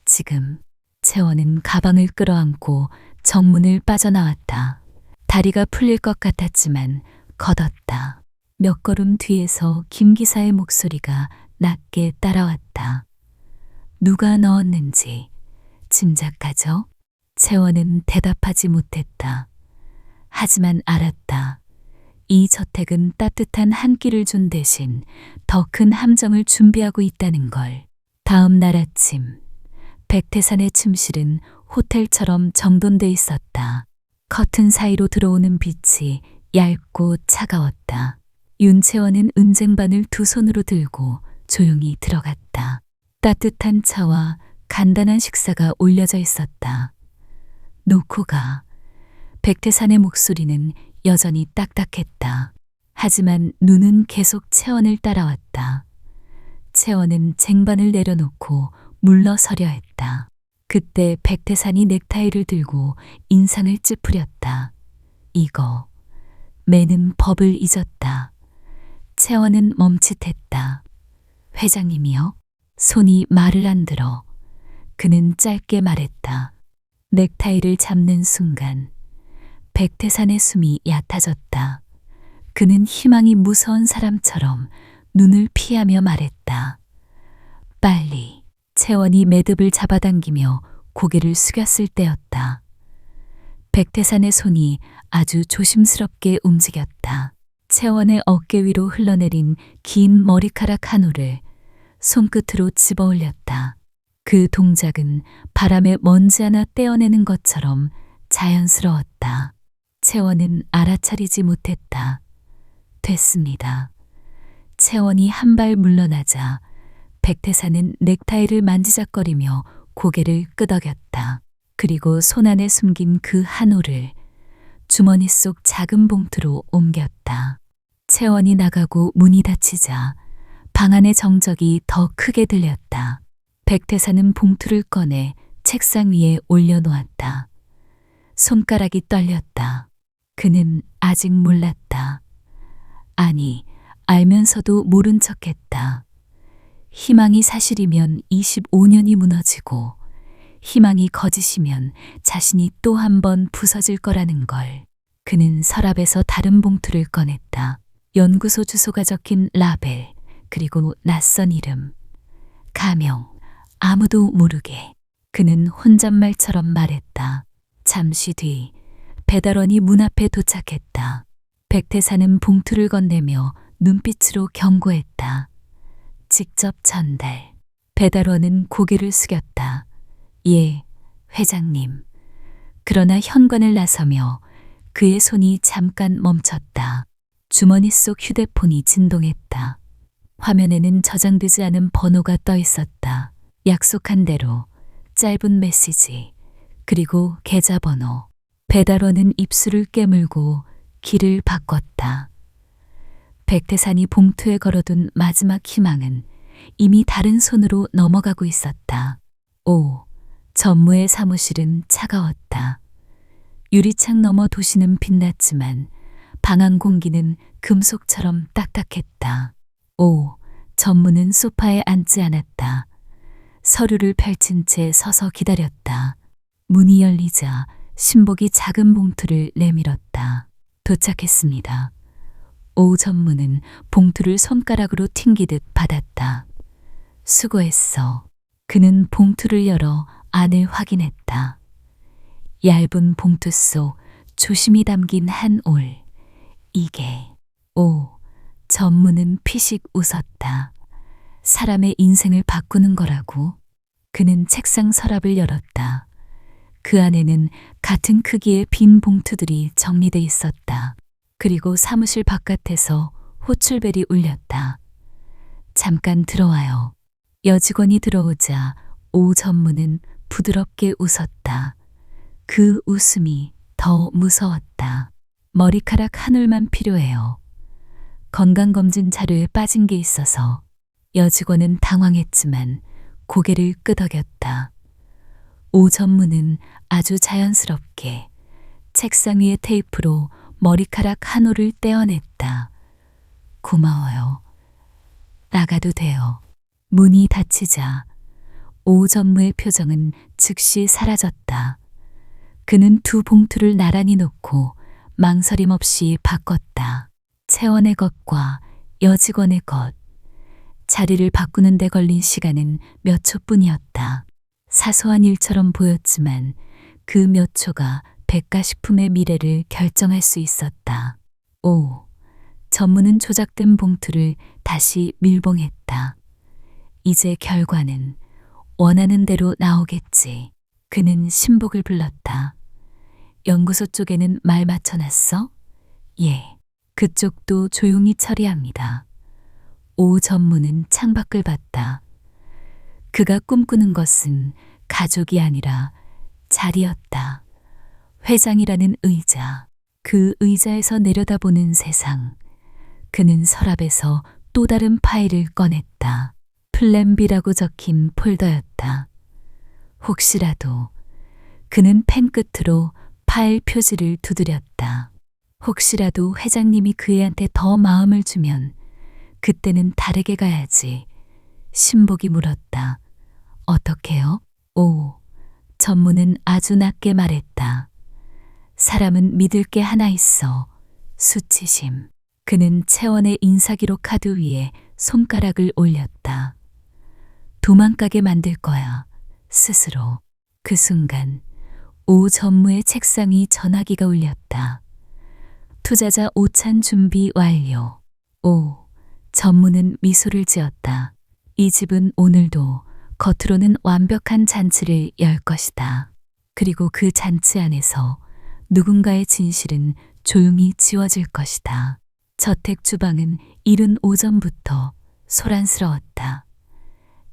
지금. 채원은 가방을 끌어안고 정문을 빠져나왔다. 다리가 풀릴 것 같았지만 걷었다. 몇 걸음 뒤에서 김 기사의 목소리가 낮게 따라왔다. 누가 넣었는지 짐작하죠? 채원은 대답하지 못했다. 하지만 알았다. 이 저택은 따뜻한 한 끼를 준 대신 더 큰 함정을 준비하고 있다는 걸. 다음 날 아침 백태산의 침실은 호텔처럼 정돈돼 있었다. 커튼 사이로 들어오는 빛이 얇고 차가웠다. 윤채원은 은쟁반을 두 손으로 들고 조용히 들어갔다. 따뜻한 차와 간단한 식사가 올려져 있었다. 놓고 가. 백태산의 목소리는 여전히 딱딱했다. 하지만 눈은 계속 채원을 따라왔다. 채원은 쟁반을 내려놓고 물러서려 했다. 그때 백태산이 넥타이를 들고 인상을 찌푸렸다. 이거, 매는 법을 잊었다. 채원은 멈칫했다. 회장님이요? 손이 말을 안 들어. 그는 짧게 말했다. 넥타이를 잡는 순간 백태산의 숨이 얕아졌다. 그는 희망이 무서운 사람처럼 눈을 피하며 말했다. 빨리. 채원이 매듭을 잡아당기며 고개를 숙였을 때였다. 백태산의 손이 아주 조심스럽게 움직였다. 채원의 어깨 위로 흘러내린 긴 머리카락 한 올을 손끝으로 집어 올렸다. 그 동작은 바람에 먼지 하나 떼어내는 것처럼 자연스러웠다. 채원은 알아차리지 못했다. 됐습니다. 채원이 한 발 물러나자 백태사는 넥타이를 만지작거리며 고개를 끄덕였다. 그리고 손안에 숨긴 그 한올을 주머니 속 작은 봉투로 옮겼다. 채원이 나가고 문이 닫히자 방 안의 정적이 더 크게 들렸다. 백태사는 봉투를 꺼내 책상 위에 올려놓았다. 손가락이 떨렸다. 그는 아직 몰랐다. 아니, 알면서도 모른 척했다. 희망이 사실이면 25년이 무너지고 희망이 거짓이면 자신이 또 한 번 부서질 거라는 걸. 그는 서랍에서 다른 봉투를 꺼냈다. 연구소 주소가 적힌 라벨, 그리고 낯선 이름. 가명, 아무도 모르게. 그는 혼잣말처럼 말했다. 잠시 뒤 배달원이 문 앞에 도착했다. 백태사는 봉투를 건네며 눈빛으로 경고했다. 직접 전달. 배달원은 고개를 숙였다. 예, 회장님. 그러나 현관을 나서며 그의 손이 잠깐 멈췄다. 주머니 속 휴대폰이 진동했다. 화면에는 저장되지 않은 번호가 떠 있었다. 약속한 대로 짧은 메시지, 그리고 계좌번호. 배달원은 입술을 깨물고 길을 바꿨다. 백태산이 봉투에 걸어둔 마지막 희망은 이미 다른 손으로 넘어가고 있었다. 전무의 사무실은 차가웠다. 유리창 너머 도시는 빛났지만 방 안 공기는 금속처럼 딱딱했다. 전무는 소파에 앉지 않았다. 서류를 펼친 채 서서 기다렸다. 문이 열리자 신복이 작은 봉투를 내밀었다. 도착했습니다. 전무는 봉투를 손가락으로 튕기듯 받았다. 수고했어. 그는 봉투를 열어 안을 확인했다. 얇은 봉투 속 조심히 담긴 한 올. 이게. 전무는 피식 웃었다. 사람의 인생을 바꾸는 거라고. 그는 책상 서랍을 열었다. 그 안에는 같은 크기의 빈 봉투들이 정리돼 있었다. 그리고 사무실 바깥에서 호출벨이 울렸다. 잠깐 들어와요. 여직원이 들어오자 전무는 부드럽게 웃었다. 그 웃음이 더 무서웠다. 머리카락 한 올만 필요해요. 건강검진 자료에 빠진 게 있어서. 여직원은 당황했지만 고개를 끄덕였다. 전무는 아주 자연스럽게 책상 위의 테이프로 머리카락 한 올을 떼어냈다. 고마워요. 나가도 돼요. 문이 닫히자 전무의 표정은 즉시 사라졌다. 그는 두 봉투를 나란히 놓고 망설임 없이 바꿨다. 채원의 것과 여직원의 것. 자리를 바꾸는 데 걸린 시간은 몇 초뿐이었다. 사소한 일처럼 보였지만 그 몇 초가 백가식품의 미래를 결정할 수 있었다. 전무는 조작된 봉투를 다시 밀봉했다. 이제 결과는 원하는 대로 나오겠지. 그는 신복을 불렀다. 연구소 쪽에는 말 맞춰놨어? 예. 그쪽도 조용히 처리합니다. 전무는 창밖을 봤다. 그가 꿈꾸는 것은 가족이 아니라 자리였다. 회장이라는 의자, 그 의자에서 내려다보는 세상. 그는 서랍에서 또 다른 파일을 꺼냈다. 플랜 B라고 적힌 폴더였다. 혹시라도. 그는 펜 끝으로 파일 표지를 두드렸다. 혹시라도 회장님이 그 애한테 더 마음을 주면 그때는 다르게 가야지. 신복이 물었다. 어떻게요? 전무는 아주 낮게 말했다. 사람은 믿을 게 하나 있어. 수치심. 그는 채원의 인사기록 카드 위에 손가락을 올렸다. 도망가게 만들 거야. 스스로. 그 순간 전무의 책상 위 전화기가 울렸다. 투자자 오찬 준비 완료. 전무는 미소를 지었다. 이 집은 오늘도 겉으로는 완벽한 잔치를 열 것이다. 그리고 그 잔치 안에서 누군가의 진실은 조용히 지워질 것이다. 저택 주방은 이른 오전부터 소란스러웠다.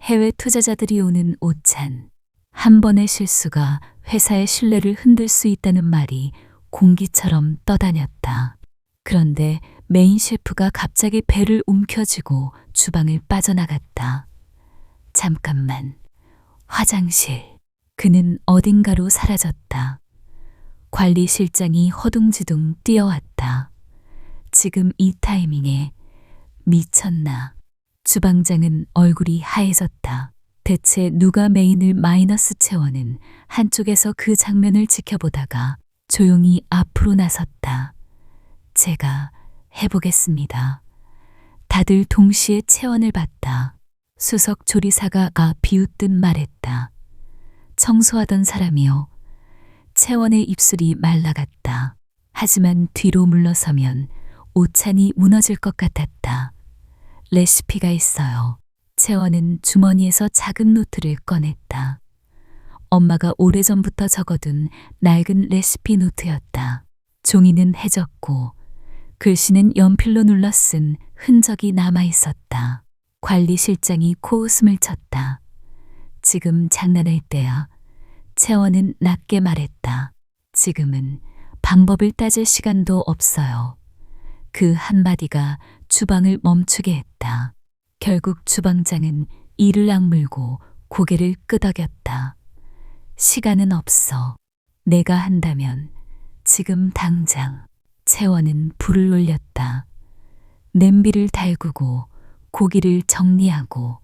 해외 투자자들이 오는 오찬. 한 번의 실수가 회사의 신뢰를 흔들 수 있다는 말이 공기처럼 떠다녔다. 그런데 메인 셰프가 갑자기 배를 움켜쥐고 주방을 빠져나갔다. 잠깐만. 화장실. 그는 어딘가로 사라졌다. 관리실장이 허둥지둥 뛰어왔다. 지금 이 타이밍에 미쳤나. 주방장은 얼굴이 하얘졌다. 대체 누가 메인을 마이너스 채워는 한쪽에서 그 장면을 지켜보다가 조용히 앞으로 나섰다. 제가 해보겠습니다. 다들 동시에 체원을 봤다. 수석 조리사가 비웃듯 말했다. 청소하던 사람이요. 채원의 입술이 말라갔다. 하지만 뒤로 물러서면 오찬이 무너질 것 같았다. 레시피가 있어요. 채원은 주머니에서 작은 노트를 꺼냈다. 엄마가 오래전부터 적어둔 낡은 레시피 노트였다. 종이는 해졌고 글씨는 연필로 눌러 쓴 흔적이 남아 있었다. 관리실장이 코웃음을 쳤다. 지금 장난할 때야. 채원은 낮게 말했다. 지금은 방법을 따질 시간도 없어요. 그 한마디가 주방을 멈추게 했다. 결국 주방장은 이를 악물고 고개를 끄덕였다. 시간은 없어. 내가 한다면 지금 당장. 채원은 불을 올렸다. 냄비를 달구고 고기를 정리하고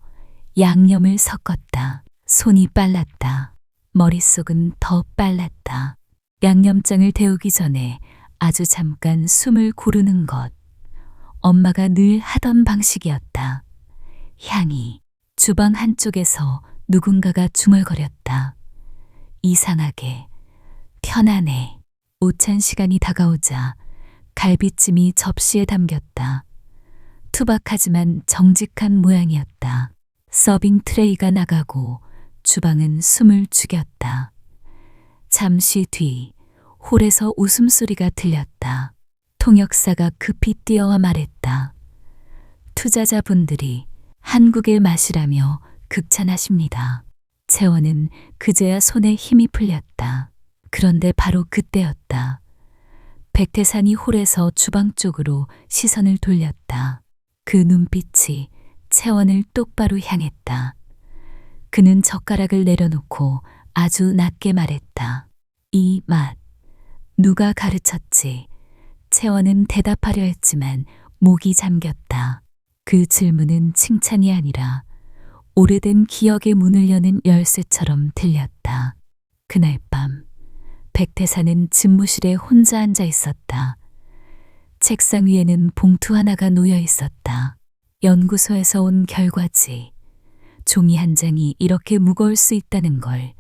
양념을 섞었다. 손이 빨랐다. 머릿속은 더 빨랐다. 양념장을 데우기 전에 아주 잠깐 숨을 고르는 것. 엄마가 늘 하던 방식이었다. 향이. 주방 한쪽에서 누군가가 중얼거렸다. 이상하게 편안해. 오찬 시간이 다가오자 갈비찜이 접시에 담겼다. 투박하지만 정직한 모양이었다. 서빙 트레이가 나가고 주방은 숨을 죽였다. 잠시 뒤 홀에서 웃음소리가 들렸다. 통역사가 급히 뛰어와 말했다. 투자자분들이 한국의 맛이라며 극찬하십니다. 채원은 그제야 손에 힘이 풀렸다. 그런데 바로 그때였다. 백태산이 홀에서 주방 쪽으로 시선을 돌렸다. 그 눈빛이 채원을 똑바로 향했다. 그는 젓가락을 내려놓고 아주 낮게 말했다. 이 맛, 누가 가르쳤지? 채원은 대답하려 했지만 목이 잠겼다. 그 질문은 칭찬이 아니라 오래된 기억의 문을 여는 열쇠처럼 들렸다. 그날 밤 백태산은 집무실에 혼자 앉아 있었다. 책상 위에는 봉투 하나가 놓여 있었다. 연구소에서 온 결과지. 종이 한 장이 이렇게 무거울 수 있다는 걸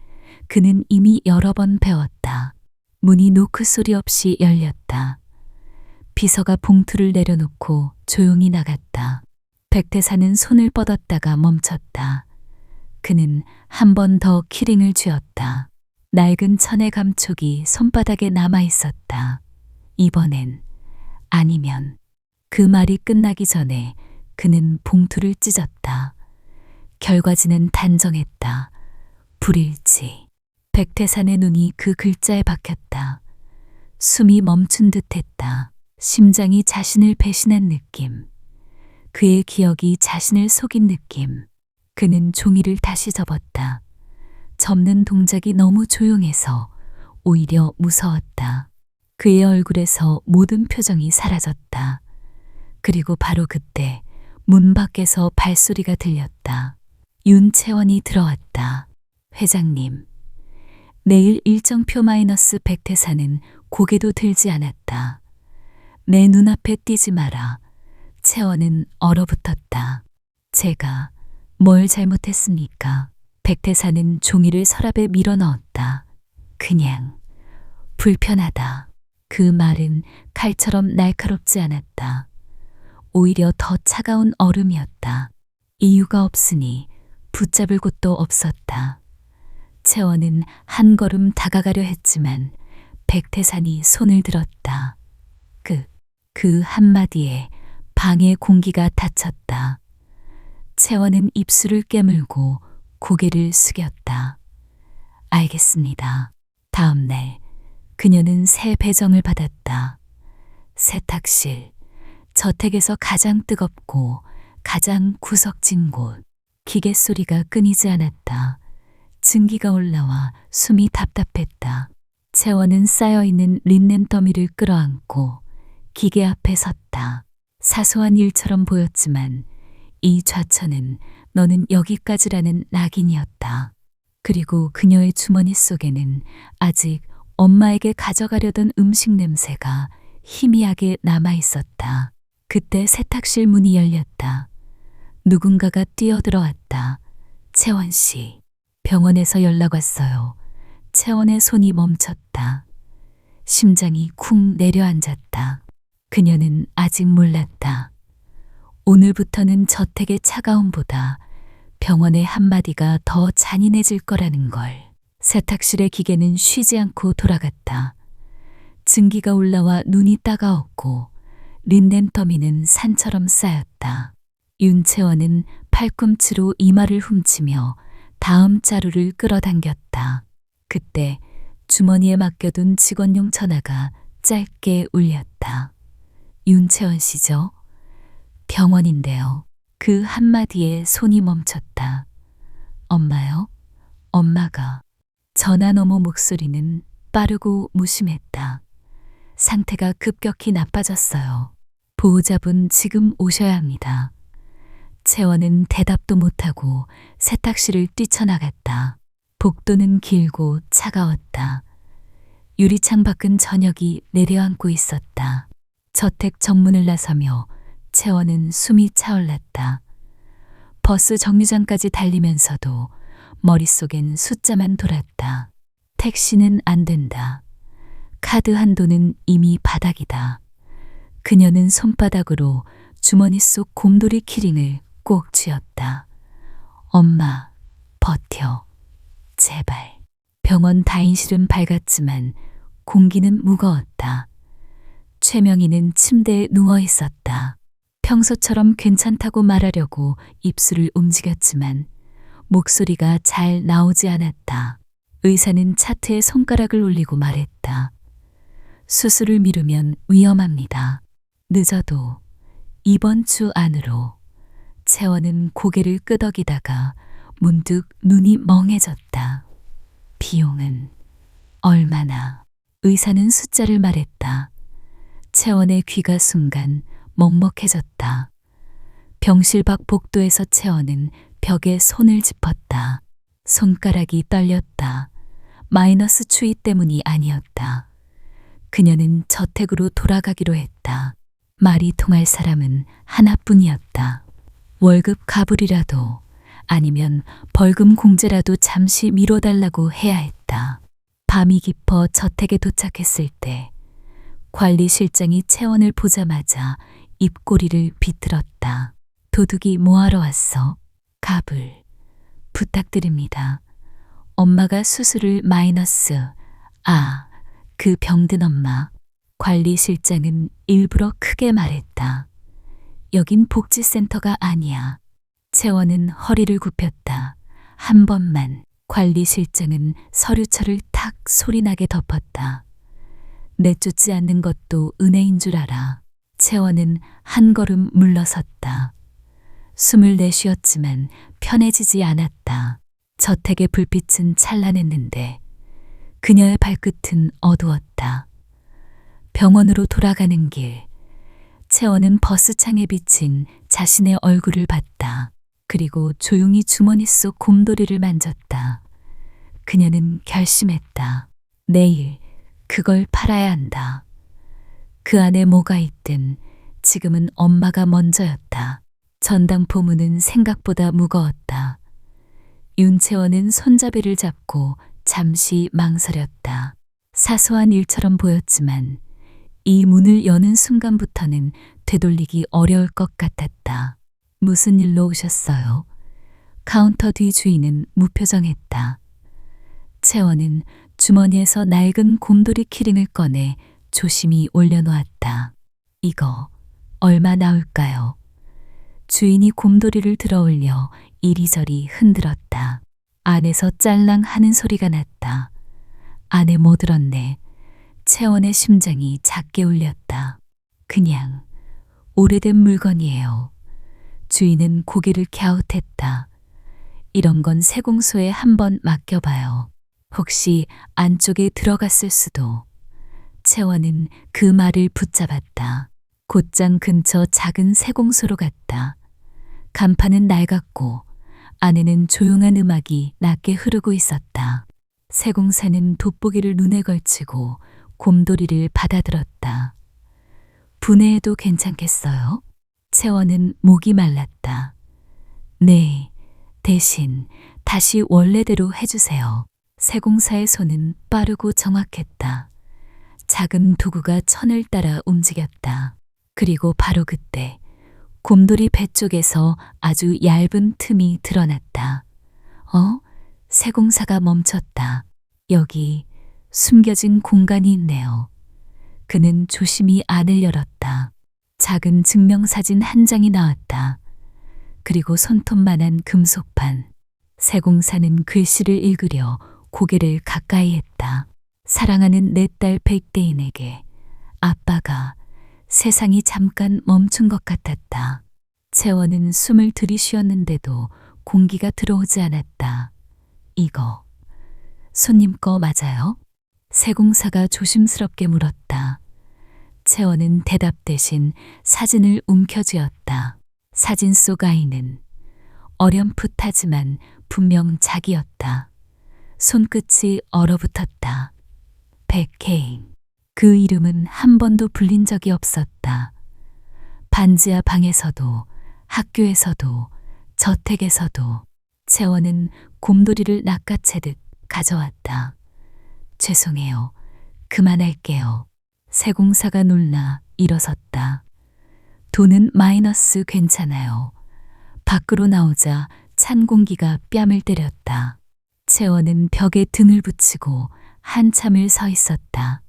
그는 이미 여러 번 배웠다. 문이 노크 소리 없이 열렸다. 비서가 봉투를 내려놓고 조용히 나갔다. 백태산은 손을 뻗었다가 멈췄다. 그는 한 번 더 키링을 쥐었다. 낡은 천의 감촉이 손바닥에 남아 있었다. 이번엔 아니면. 그 말이 끝나기 전에 그는 봉투를 찢었다. 결과지는 단정했다. 불일치. 백태산의 눈이 그 글자에 박혔다. 숨이 멈춘 듯 했다. 심장이 자신을 배신한 느낌. 그의 기억이 자신을 속인 느낌. 그는 종이를 다시 접었다. 접는 동작이 너무 조용해서 오히려 무서웠다. 그의 얼굴에서 모든 표정이 사라졌다. 그리고 바로 그때 문 밖에서 발소리가 들렸다. 윤채원이 들어왔다. 회장님. 내일 일정표 마이너스 백태산은 고개도 들지 않았다. 내 눈앞에 띄지 마라. 채원은 얼어붙었다. 제가 뭘 잘못했습니까? 백태산은 종이를 서랍에 밀어 넣었다. 그냥 불편하다. 그 말은 칼처럼 날카롭지 않았다. 오히려 더 차가운 얼음이었다. 이유가 없으니 붙잡을 곳도 없었다. 채원은 한 걸음 다가가려 했지만 백태산이 손을 들었다. 그 한마디에 방의 공기가 닫혔다. 채원은 입술을 깨물고 고개를 숙였다. 알겠습니다. 다음 날 그녀는 새 배정을 받았다. 세탁실, 저택에서 가장 뜨겁고 가장 구석진 곳. 기계 소리가 끊이지 않았다. 증기가 올라와 숨이 답답했다. 채원은 쌓여있는 린넨 더미를 끌어안고 기계 앞에 섰다. 사소한 일처럼 보였지만 이 좌천은 너는 여기까지라는 낙인이었다. 그리고 그녀의 주머니 속에는 아직 엄마에게 가져가려던 음식 냄새가 희미하게 남아 있었다. 그때 세탁실 문이 열렸다. 누군가가 뛰어들어왔다. 채원 씨, 병원에서 연락 왔어요. 채원의 손이 멈췄다. 심장이 쿵 내려앉았다. 그녀는 아직 몰랐다. 오늘부터는 저택의 차가움보다 병원의 한마디가 더 잔인해질 거라는 걸. 세탁실의 기계는 쉬지 않고 돌아갔다. 증기가 올라와 눈이 따가웠고 린넨 더미는 산처럼 쌓였다. 윤채원은 팔꿈치로 이마를 훔치며 다음 자루를 끌어당겼다. 그때 주머니에 맡겨둔 직원용 전화가 짧게 울렸다. 윤채원 씨죠? 병원인데요. 그 한마디에 손이 멈췄다. 엄마요? 엄마가. 전화 너머 목소리는 빠르고 무심했다. 상태가 급격히 나빠졌어요. 보호자분 지금 오셔야 합니다. 채원은 대답도 못하고 세탁실을 뛰쳐나갔다. 복도는 길고 차가웠다. 유리창 밖은 저녁이 내려앉고 있었다. 저택 정문을 나서며 채원은 숨이 차올랐다. 버스 정류장까지 달리면서도 머릿속엔 숫자만 돌았다. 택시는 안 된다. 카드 한도는 이미 바닥이다. 그녀는 손바닥으로 주머니 속 곰돌이 키링을 꼭 쥐었다. 엄마, 버텨. 제발. 병원 다인실은 밝았지만 공기는 무거웠다. 최명희는 침대에 누워 있었다. 평소처럼 괜찮다고 말하려고 입술을 움직였지만 목소리가 잘 나오지 않았다. 의사는 차트에 손가락을 올리고 말했다. 수술을 미루면 위험합니다. 늦어도 이번 주 안으로. 채원은 고개를 끄덕이다가 문득 눈이 멍해졌다. 비용은 얼마나? 의사는 숫자를 말했다. 채원의 귀가 순간 먹먹해졌다. 병실 밖 복도에서 채원은 벽에 손을 짚었다. 손가락이 떨렸다. 마이너스 추위 때문이 아니었다. 그녀는 저택으로 돌아가기로 했다. 말이 통할 사람은 하나뿐이었다. 월급 가불이라도 아니면 벌금 공제라도 잠시 미뤄달라고 해야 했다. 밤이 깊어 저택에 도착했을 때 관리실장이 채원을 보자마자 입꼬리를 비틀었다. 도둑이 뭐하러 왔어? 가불. 부탁드립니다. 엄마가 수술을 마이너스. 그 병든 엄마. 관리실장은 일부러 크게 말했다. 여긴 복지센터가 아니야. 채원은 허리를 굽혔다. 한 번만. 관리실장은 서류철을 탁 소리나게 덮었다. 내쫓지 않는 것도 은혜인 줄 알아. 채원은 한 걸음 물러섰다. 숨을 내쉬었지만 편해지지 않았다. 저택의 불빛은 찬란했는데 그녀의 발끝은 어두웠다. 병원으로 돌아가는 길. 채원은 버스창에 비친 자신의 얼굴을 봤다. 그리고 조용히 주머니 속 곰돌이를 만졌다. 그녀는 결심했다. 내일 그걸 팔아야 한다. 그 안에 뭐가 있든 지금은 엄마가 먼저였다. 전당포 문은 생각보다 무거웠다. 윤채원은 손잡이를 잡고 잠시 망설였다. 사소한 일처럼 보였지만 이 문을 여는 순간부터는 되돌리기 어려울 것 같았다. 무슨 일로 오셨어요? 카운터 뒤 주인은 무표정했다. 채원은 주머니에서 낡은 곰돌이 키링을 꺼내 조심히 올려놓았다. 이거 얼마 나올까요? 주인이 곰돌이를 들어올려 이리저리 흔들었다. 안에서 짤랑 하는 소리가 났다. 안에 뭐 들었네. 채원의 심장이 작게 울렸다. 그냥 오래된 물건이에요. 주인은 고개를 갸웃했다. 이런 건 세공소에 한번 맡겨봐요. 혹시 안쪽에 들어갔을 수도. 채원은 그 말을 붙잡았다. 곧장 근처 작은 세공소로 갔다. 간판은 낡았고 안에는 조용한 음악이 낮게 흐르고 있었다. 세공사는 돋보기를 눈에 걸치고 곰돌이를 받아들었다. 분해해도 괜찮겠어요? 채원은 목이 말랐다. 네, 대신 다시 원래대로 해주세요. 세공사의 손은 빠르고 정확했다. 작은 도구가 천을 따라 움직였다. 그리고 바로 그때 곰돌이 배 쪽에서 아주 얇은 틈이 드러났다. 세공사가 멈췄다. 여기 숨겨진 공간이 있네요. 그는 조심히 안을 열었다. 작은 증명사진 한 장이 나왔다. 그리고 손톱만한 금속판. 세공사는 글씨를 읽으려 고개를 가까이 했다. 사랑하는 내 딸 백대인에게 아빠가 세상이 잠깐 멈춘 것 같았다. 채원은 숨을 들이쉬었는데도 공기가 들어오지 않았다. 이거 손님 거 맞아요? 세공사가 조심스럽게 물었다. 채원은 대답 대신 사진을 움켜쥐었다. 사진 속 아이는 어렴풋하지만 분명 자기였다. 손끝이 얼어붙었다. 백혜인. 그 이름은 한 번도 불린 적이 없었다. 반지하 방에서도 학교에서도 저택에서도. 채원은 곰돌이를 낚아채듯 가져왔다. 죄송해요. 그만할게요. 세공사가 놀라 일어섰다. 돈은 마이너스 괜찮아요. 밖으로 나오자 찬 공기가 뺨을 때렸다. 채원은 벽에 등을 붙이고 한참을 서 있었다.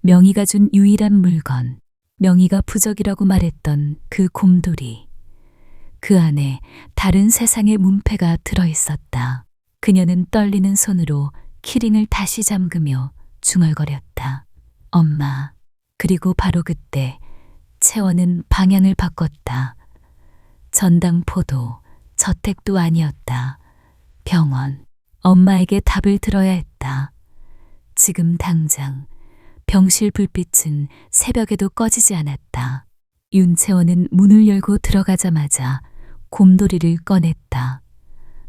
명희가 준 유일한 물건, 명희가 부적이라고 말했던 그 곰돌이. 그 안에 다른 세상의 문패가 들어있었다. 그녀는 떨리는 손으로 키링을 다시 잠그며 중얼거렸다. 엄마. 그리고 바로 그때 채원은 방향을 바꿨다. 전당포도, 저택도 아니었다. 병원. 엄마에게 답을 들어야 했다. 지금 당장. 병실 불빛은 새벽에도 꺼지지 않았다. 윤채원은 문을 열고 들어가자마자 곰돌이를 꺼냈다.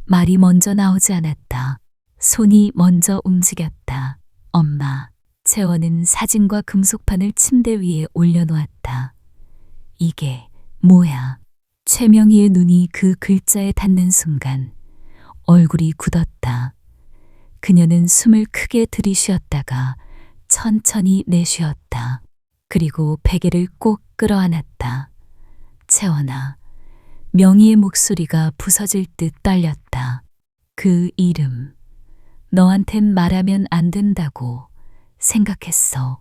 말이 먼저 나오지 않았다. 손이 먼저 움직였다. 엄마. 채원은 사진과 금속판을 침대 위에 올려놓았다. 이게 뭐야? 최명희의 눈이 그 글자에 닿는 순간 얼굴이 굳었다. 그녀는 숨을 크게 들이쉬었다가 천천히 내쉬었다. 그리고 베개를 꼭 끌어안았다. 채원아. 명희의 목소리가 부서질 듯 떨렸다. 그 이름. 너한텐 말하면 안 된다고 생각했어.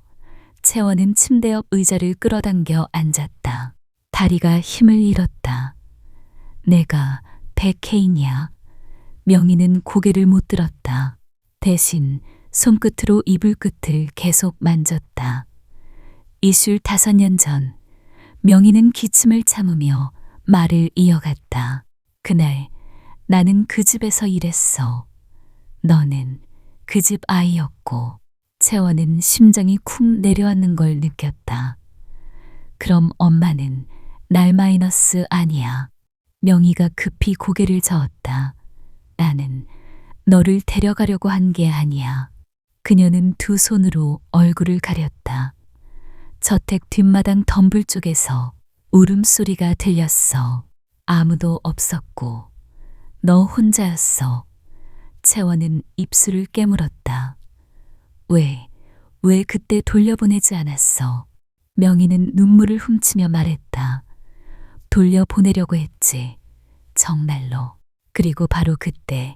채원은 침대 옆 의자를 끌어당겨 앉았다. 다리가 힘을 잃었다. 내가 백혜인이야. 명희는 고개를 못 들었다. 대신 손끝으로 이불 끝을 계속 만졌다. 25년 전 명희는 기침을 참으며 말을 이어갔다. 그날 나는 그 집에서 일했어. 너는 그 집 아이였고. 채원은 심장이 쿵 내려앉는 걸 느꼈다. 그럼 엄마는 날 마이너스 아니야. 명희가 급히 고개를 저었다. 나는 너를 데려가려고 한 게 아니야. 그녀는 두 손으로 얼굴을 가렸다. 저택 뒷마당 덤불 쪽에서 울음소리가 들렸어. 아무도 없었고 너 혼자였어. 채원은 입술을 깨물었다. 왜 그때 돌려보내지 않았어? 명희는 눈물을 훔치며 말했다. 돌려보내려고 했지. 정말로. 그리고 바로 그때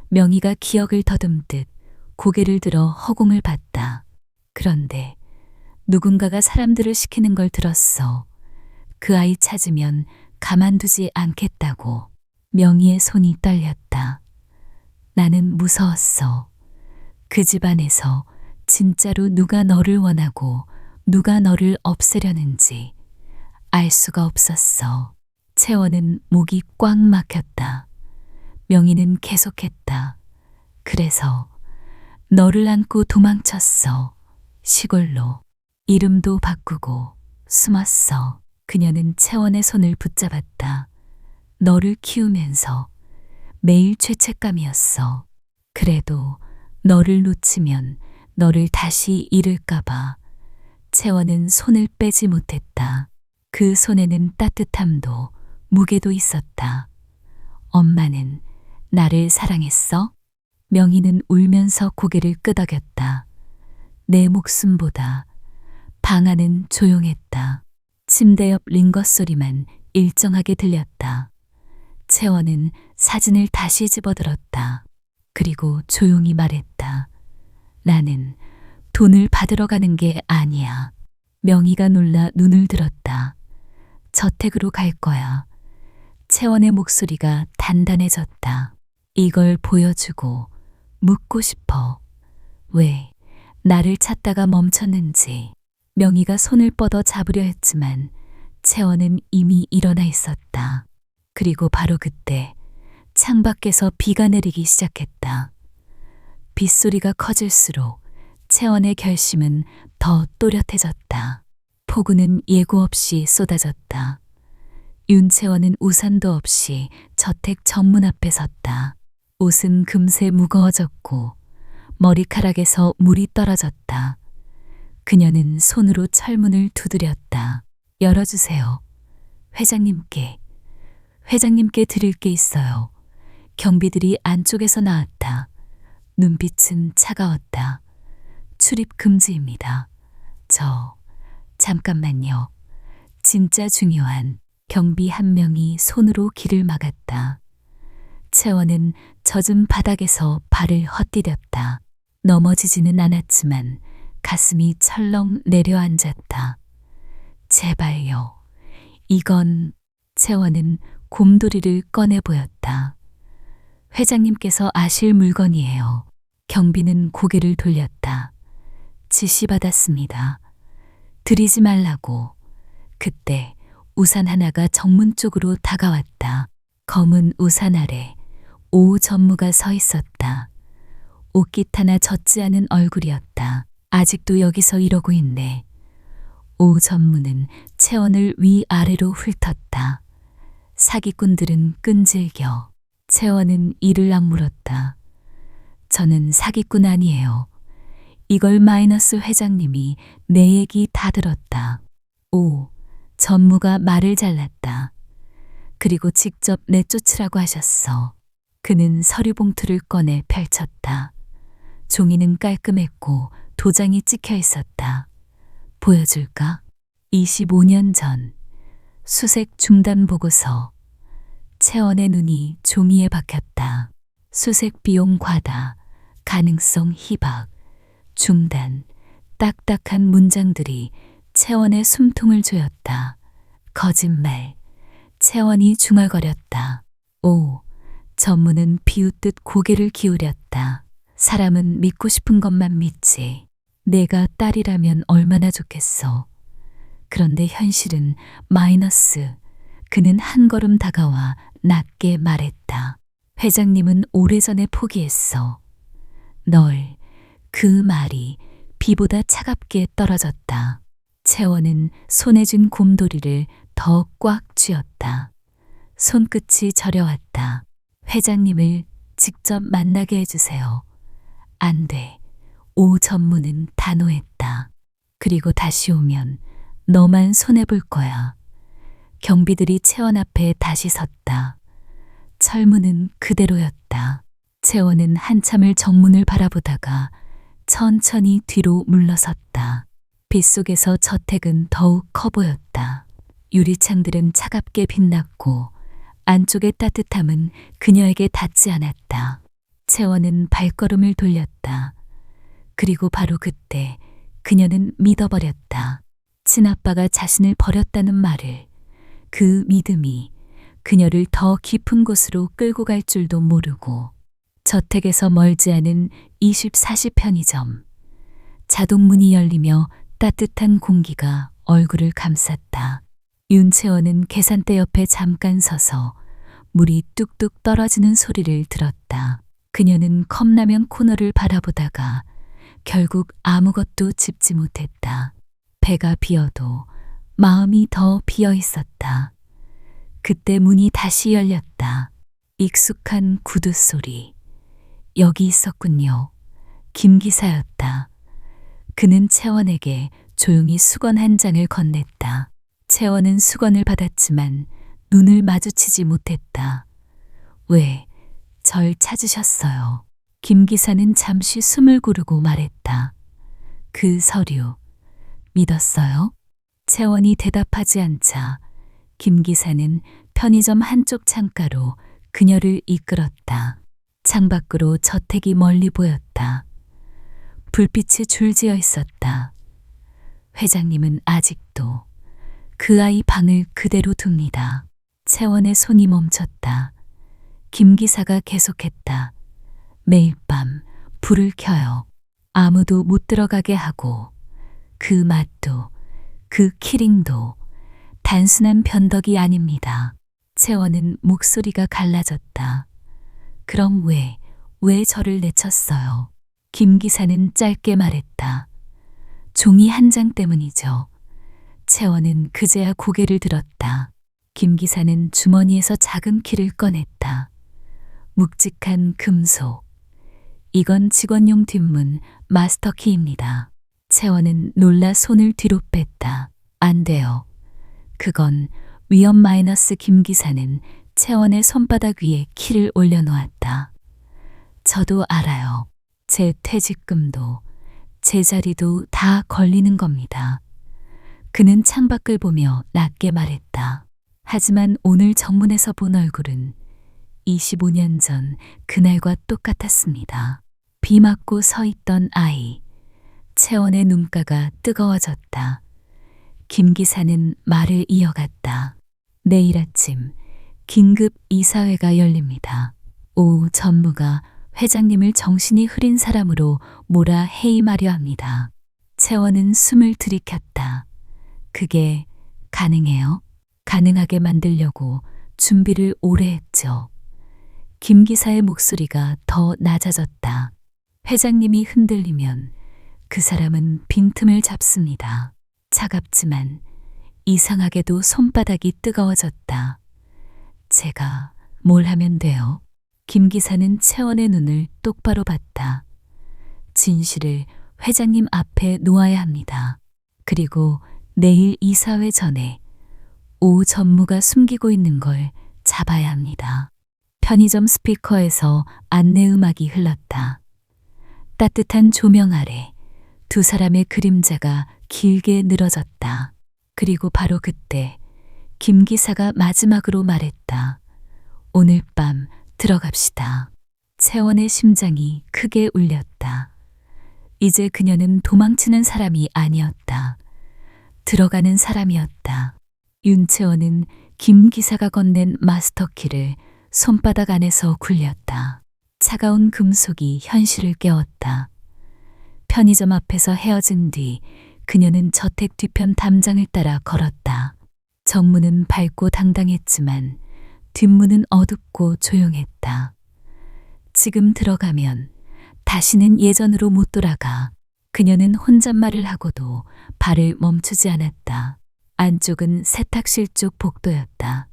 명희가 기억을 더듬듯 고개를 들어 허공을 봤다. 그런데 누군가가 사람들을 시키는 걸 들었어. 그 아이 찾으면 가만두지 않겠다고. 명희의 손이 떨렸다. 나는 무서웠어. 그 집안에서 진짜로 누가 너를 원하고 누가 너를 없애려는지 알 수가 없었어. 채원은 목이 꽉 막혔다. 명희는 계속했다. 그래서 너를 안고 도망쳤어. 시골로. 이름도 바꾸고 숨었어. 그녀는 채원의 손을 붙잡았다. 너를 키우면서 매일 죄책감이었어. 그래도 너를 놓치면 너를 다시 잃을까봐 채원은 손을 빼지 못했다. 그 손에는 따뜻함도 무게도 있었다. 엄마는 나를 사랑했어? 명희는 울면서 고개를 끄덕였다. 내 목숨보다 방 안은 조용했다. 침대 옆 링거 소리만 일정하게 들렸다. 채원은 사진을 다시 집어들었다. 그리고 조용히 말했다. 나는 돈을 받으러 가는 게 아니야. 명희가 놀라 눈을 들었다. 저택으로 갈 거야. 채원의 목소리가 단단해졌다. 이걸 보여주고 묻고 싶어. 왜 나를 찾다가 멈췄는지. 명희가 손을 뻗어 잡으려 했지만 채원은 이미 일어나 있었다. 그리고 바로 그때 창밖에서 비가 내리기 시작했다. 빗소리가 커질수록 채원의 결심은 더 또렷해졌다. 폭우는 예고 없이 쏟아졌다. 윤채원은 우산도 없이 저택 정문 앞에 섰다. 옷은 금세 무거워졌고 머리카락에서 물이 떨어졌다. 그녀는 손으로 철문을 두드렸다. 열어주세요. 회장님께 드릴 게 있어요. 경비들이 안쪽에서 나왔다. 눈빛은 차가웠다. 출입 금지입니다. 잠깐만요. 진짜 중요한. 경비 한 명이 손으로 길을 막았다. 채원은 젖은 바닥에서 발을 헛디뎠다. 넘어지지는 않았지만 가슴이 철렁 내려앉았다. 제발요. 이건. 채원은 곰돌이를 꺼내 보였다. 회장님께서 아실 물건이에요. 경비는 고개를 돌렸다. 지시받았습니다. 들이지 말라고. 그때 우산 하나가 정문 쪽으로 다가왔다. 검은 우산 아래 오 전무가 서 있었다. 옷깃 하나 젖지 않은 얼굴이었다. 아직도 여기서 이러고 있네. 오 전무는 채원을 위아래로 훑었다. 사기꾼들은 끈질겨. 채원은 이를 악물었다. 저는 사기꾼 아니에요. 이걸 마이너스 회장님이 내 얘기 다 들었다. 오, 전무가 말을 잘랐다. 그리고 직접 내쫓으라고 하셨어. 그는 서류 봉투를 꺼내 펼쳤다. 종이는 깔끔했고 도장이 찍혀 있었다. 보여줄까? 25년 전 수색 중단 보고서. 채원의 눈이 종이에 박혔다. 수색 비용 과다, 가능성 희박, 중단, 딱딱한 문장들이 채원의 숨통을 조였다. 거짓말. 채원이 중얼거렸다. 오, 전무는 비웃듯 고개를 기울였다. 사람은 믿고 싶은 것만 믿지. 내가 딸이라면 얼마나 좋겠어. 그런데 현실은 마이너스. 그는 한 걸음 다가와 낮게 말했다. 회장님은 오래전에 포기했어. 그 말이 비보다 차갑게 떨어졌다. 채원은 손에 쥔 곰돌이를 더 꽉 쥐었다. 손끝이 저려왔다. 회장님을 직접 만나게 해주세요. 안 돼. 오 전무는 단호했다. 그리고 다시 오면 너만 손해볼 거야. 경비들이 채원 앞에 다시 섰다. 철문은 그대로였다. 채원은 한참을 정문을 바라보다가 천천히 뒤로 물러섰다. 빗속에서 저택은 더욱 커 보였다. 유리창들은 차갑게 빛났고 안쪽의 따뜻함은 그녀에게 닿지 않았다. 채원은 발걸음을 돌렸다. 그리고 바로 그때 그녀는 믿어버렸다. 친아빠가 자신을 버렸다는 말을, 그 믿음이 그녀를 더 깊은 곳으로 끌고 갈 줄도 모르고 저택에서 멀지 않은 24시 편의점. 자동문이 열리며 따뜻한 공기가 얼굴을 감쌌다. 윤채원은 계산대 옆에 잠깐 서서 물이 뚝뚝 떨어지는 소리를 들었다. 그녀는 컵라면 코너를 바라보다가 결국 아무것도 집지 못했다. 배가 비어도 마음이 더 비어 있었다. 그때 문이 다시 열렸다. 익숙한 구두 소리. 여기 있었군요. 김 기사였다. 그는 채원에게 조용히 수건 한 장을 건넸다. 채원은 수건을 받았지만 눈을 마주치지 못했다. 왜, 절 찾으셨어요? 김 기사는 잠시 숨을 고르고 말했다. 그 서류, 믿었어요? 채원이 대답하지 않자 김 기사는 편의점 한쪽 창가로 그녀를 이끌었다. 창밖으로 저택이 멀리 보였다. 불빛이 줄지어 있었다. 회장님은 아직도 그 아이 방을 그대로 둡니다. 채원의 손이 멈췄다. 김 기사가 계속했다. 매일 밤 불을 켜요. 아무도 못 들어가게 하고 그 맛도 그 키링도 단순한 변덕이 아닙니다. 채원은 목소리가 갈라졌다. 그럼 왜 저를 내쳤어요? 김 기사는 짧게 말했다. 종이 한 장 때문이죠. 채원은 그제야 고개를 들었다. 김 기사는 주머니에서 작은 키를 꺼냈다. 묵직한 금속. 이건 직원용 뒷문 마스터키입니다. 채원은 놀라 손을 뒤로 뺐다. 안 돼요. 그건 위험 마이너스. 김 기사는 채원의 손바닥 위에 키를 올려놓았다. 저도 알아요. 제 퇴직금도 제 자리도 다 걸리는 겁니다. 그는 창밖을 보며 낮게 말했다. 하지만 오늘 정문에서 본 얼굴은 25년 전 그날과 똑같았습니다. 비 맞고 서 있던 아이. 채원의 눈가가 뜨거워졌다. 김 기사는 말을 이어갔다. 내일 아침 긴급 이사회가 열립니다. 오후 전무가 회장님을 정신이 흐린 사람으로 몰아 해임하려 합니다. 채원은 숨을 들이켰다. 그게 가능해요? 가능하게 만들려고 준비를 오래 했죠. 김 기사의 목소리가 더 낮아졌다. 회장님이 흔들리면 그 사람은 빈틈을 잡습니다. 차갑지만 이상하게도 손바닥이 뜨거워졌다. 제가 뭘 하면 돼요? 김 기사는 채원의 눈을 똑바로 봤다. 진실을 회장님 앞에 놓아야 합니다. 그리고 내일 이사회 전에 오 전무가 숨기고 있는 걸 잡아야 합니다. 편의점 스피커에서 안내 음악이 흘렀다. 따뜻한 조명 아래 두 사람의 그림자가 길게 늘어졌다. 그리고 바로 그때 김 기사가 마지막으로 말했다. 오늘 밤 들어갑시다. 채원의 심장이 크게 울렸다. 이제 그녀는 도망치는 사람이 아니었다. 들어가는 사람이었다. 윤채원은 김 기사가 건넨 마스터키를 손바닥 안에서 굴렸다. 차가운 금속이 현실을 깨웠다. 편의점 앞에서 헤어진 뒤 그녀는 저택 뒤편 담장을 따라 걸었다. 정문은 밝고 당당했지만 뒷문은 어둡고 조용했다. 지금 들어가면 다시는 예전으로 못 돌아가. 그녀는 혼잣말을 하고도 발을 멈추지 않았다. 안쪽은 세탁실 쪽 복도였다.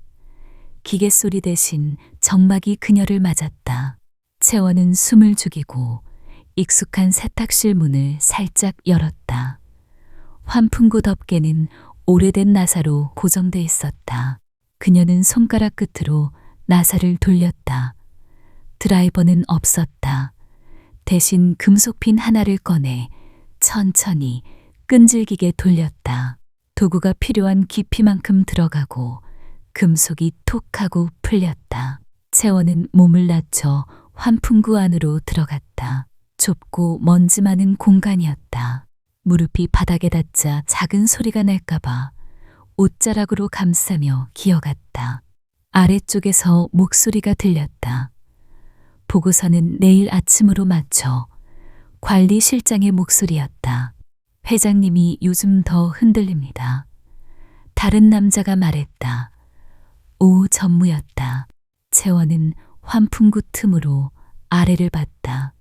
기계 소리 대신 정막이 그녀를 맞았다. 채원은 숨을 죽이고 익숙한 세탁실 문을 살짝 열었다. 환풍구 덮개는 오래된 나사로 고정돼 있었다. 그녀는 손가락 끝으로 나사를 돌렸다. 드라이버는 없었다. 대신 금속핀 하나를 꺼내 천천히 끈질기게 돌렸다. 도구가 필요한 깊이만큼 들어가고 금속이 톡 하고 풀렸다. 채원은 몸을 낮춰 환풍구 안으로 들어갔다. 좁고 먼지 많은 공간이었다. 무릎이 바닥에 닿자 작은 소리가 날까봐 옷자락으로 감싸며 기어갔다. 아래쪽에서 목소리가 들렸다. 보고서는 내일 아침으로 맞춰. 관리실장의 목소리였다. 회장님이 요즘 더 흔들립니다. 다른 남자가 말했다. 오 전무였다. 채원은 환풍구 틈으로 아래를 봤다.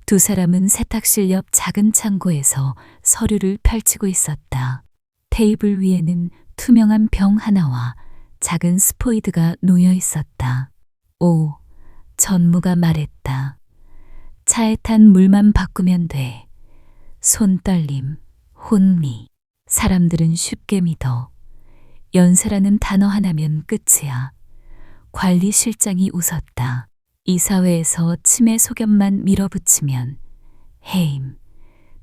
두 사람은 세탁실 옆 작은 창고에서 서류를 펼치고 있었다. 테이블 위에는 투명한 병 하나와 작은 스포이드가 놓여 있었다. 오, 전무가 말했다. 차에 탄 물만 바꾸면 돼. 손떨림, 혼미. 사람들은 쉽게 믿어. 연세라는 단어 하나면 끝이야. 관리실장이 웃었다. 이사회에서 치매 소견만 밀어붙이면 해임.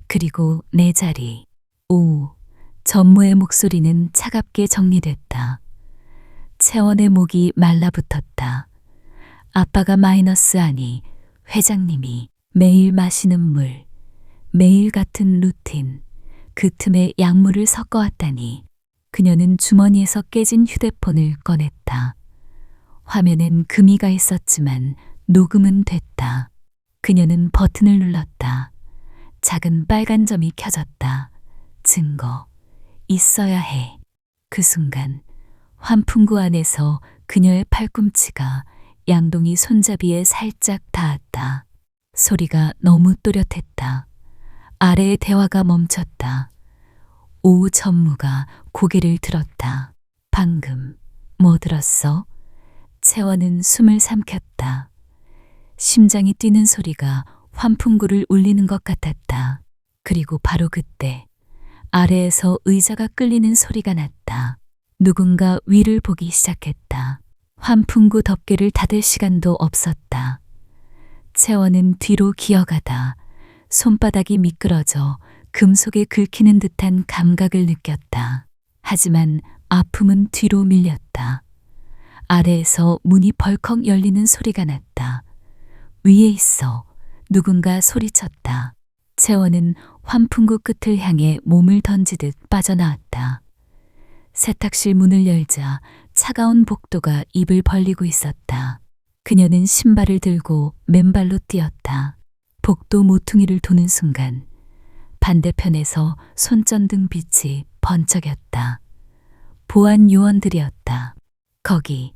그리고 내 자리. 오, 전무의 목소리는 차갑게 정리됐다. 채원의 목이 말라붙었다. 아빠가 마이너스 아니 회장님이 매일 마시는 물, 매일 같은 루틴, 그 틈에 약물을 섞어왔다니. 그녀는 주머니에서 깨진 휴대폰을 꺼냈다. 화면엔 금이가 있었지만 녹음은 됐다. 그녀는 버튼을 눌렀다. 작은 빨간 점이 켜졌다. 증거. 있어야 해. 그 순간 환풍구 안에서 그녀의 팔꿈치가 양동이 손잡이에 살짝 닿았다. 소리가 너무 또렷했다. 아래의 대화가 멈췄다. 오 전무가 고개를 들었다. 방금 뭐 들었어? 채원은 숨을 삼켰다. 심장이 뛰는 소리가 환풍구를 울리는 것 같았다. 그리고 바로 그때 아래에서 의자가 끌리는 소리가 났다. 누군가 위를 보기 시작했다. 환풍구 덮개를 닫을 시간도 없었다. 채원은 뒤로 기어가다 손바닥이 미끄러져 금속에 긁히는 듯한 감각을 느꼈다. 하지만 아픔은 뒤로 밀렸다. 아래에서 문이 벌컥 열리는 소리가 났다. 위에 있어. 누군가 소리쳤다. 채원은 환풍구 끝을 향해 몸을 던지듯 빠져나왔다. 세탁실 문을 열자 차가운 복도가 입을 벌리고 있었다. 그녀는 신발을 들고 맨발로 뛰었다. 복도 모퉁이를 도는 순간 반대편에서 손전등 빛이 번쩍였다. 보안 요원들이었다. 거기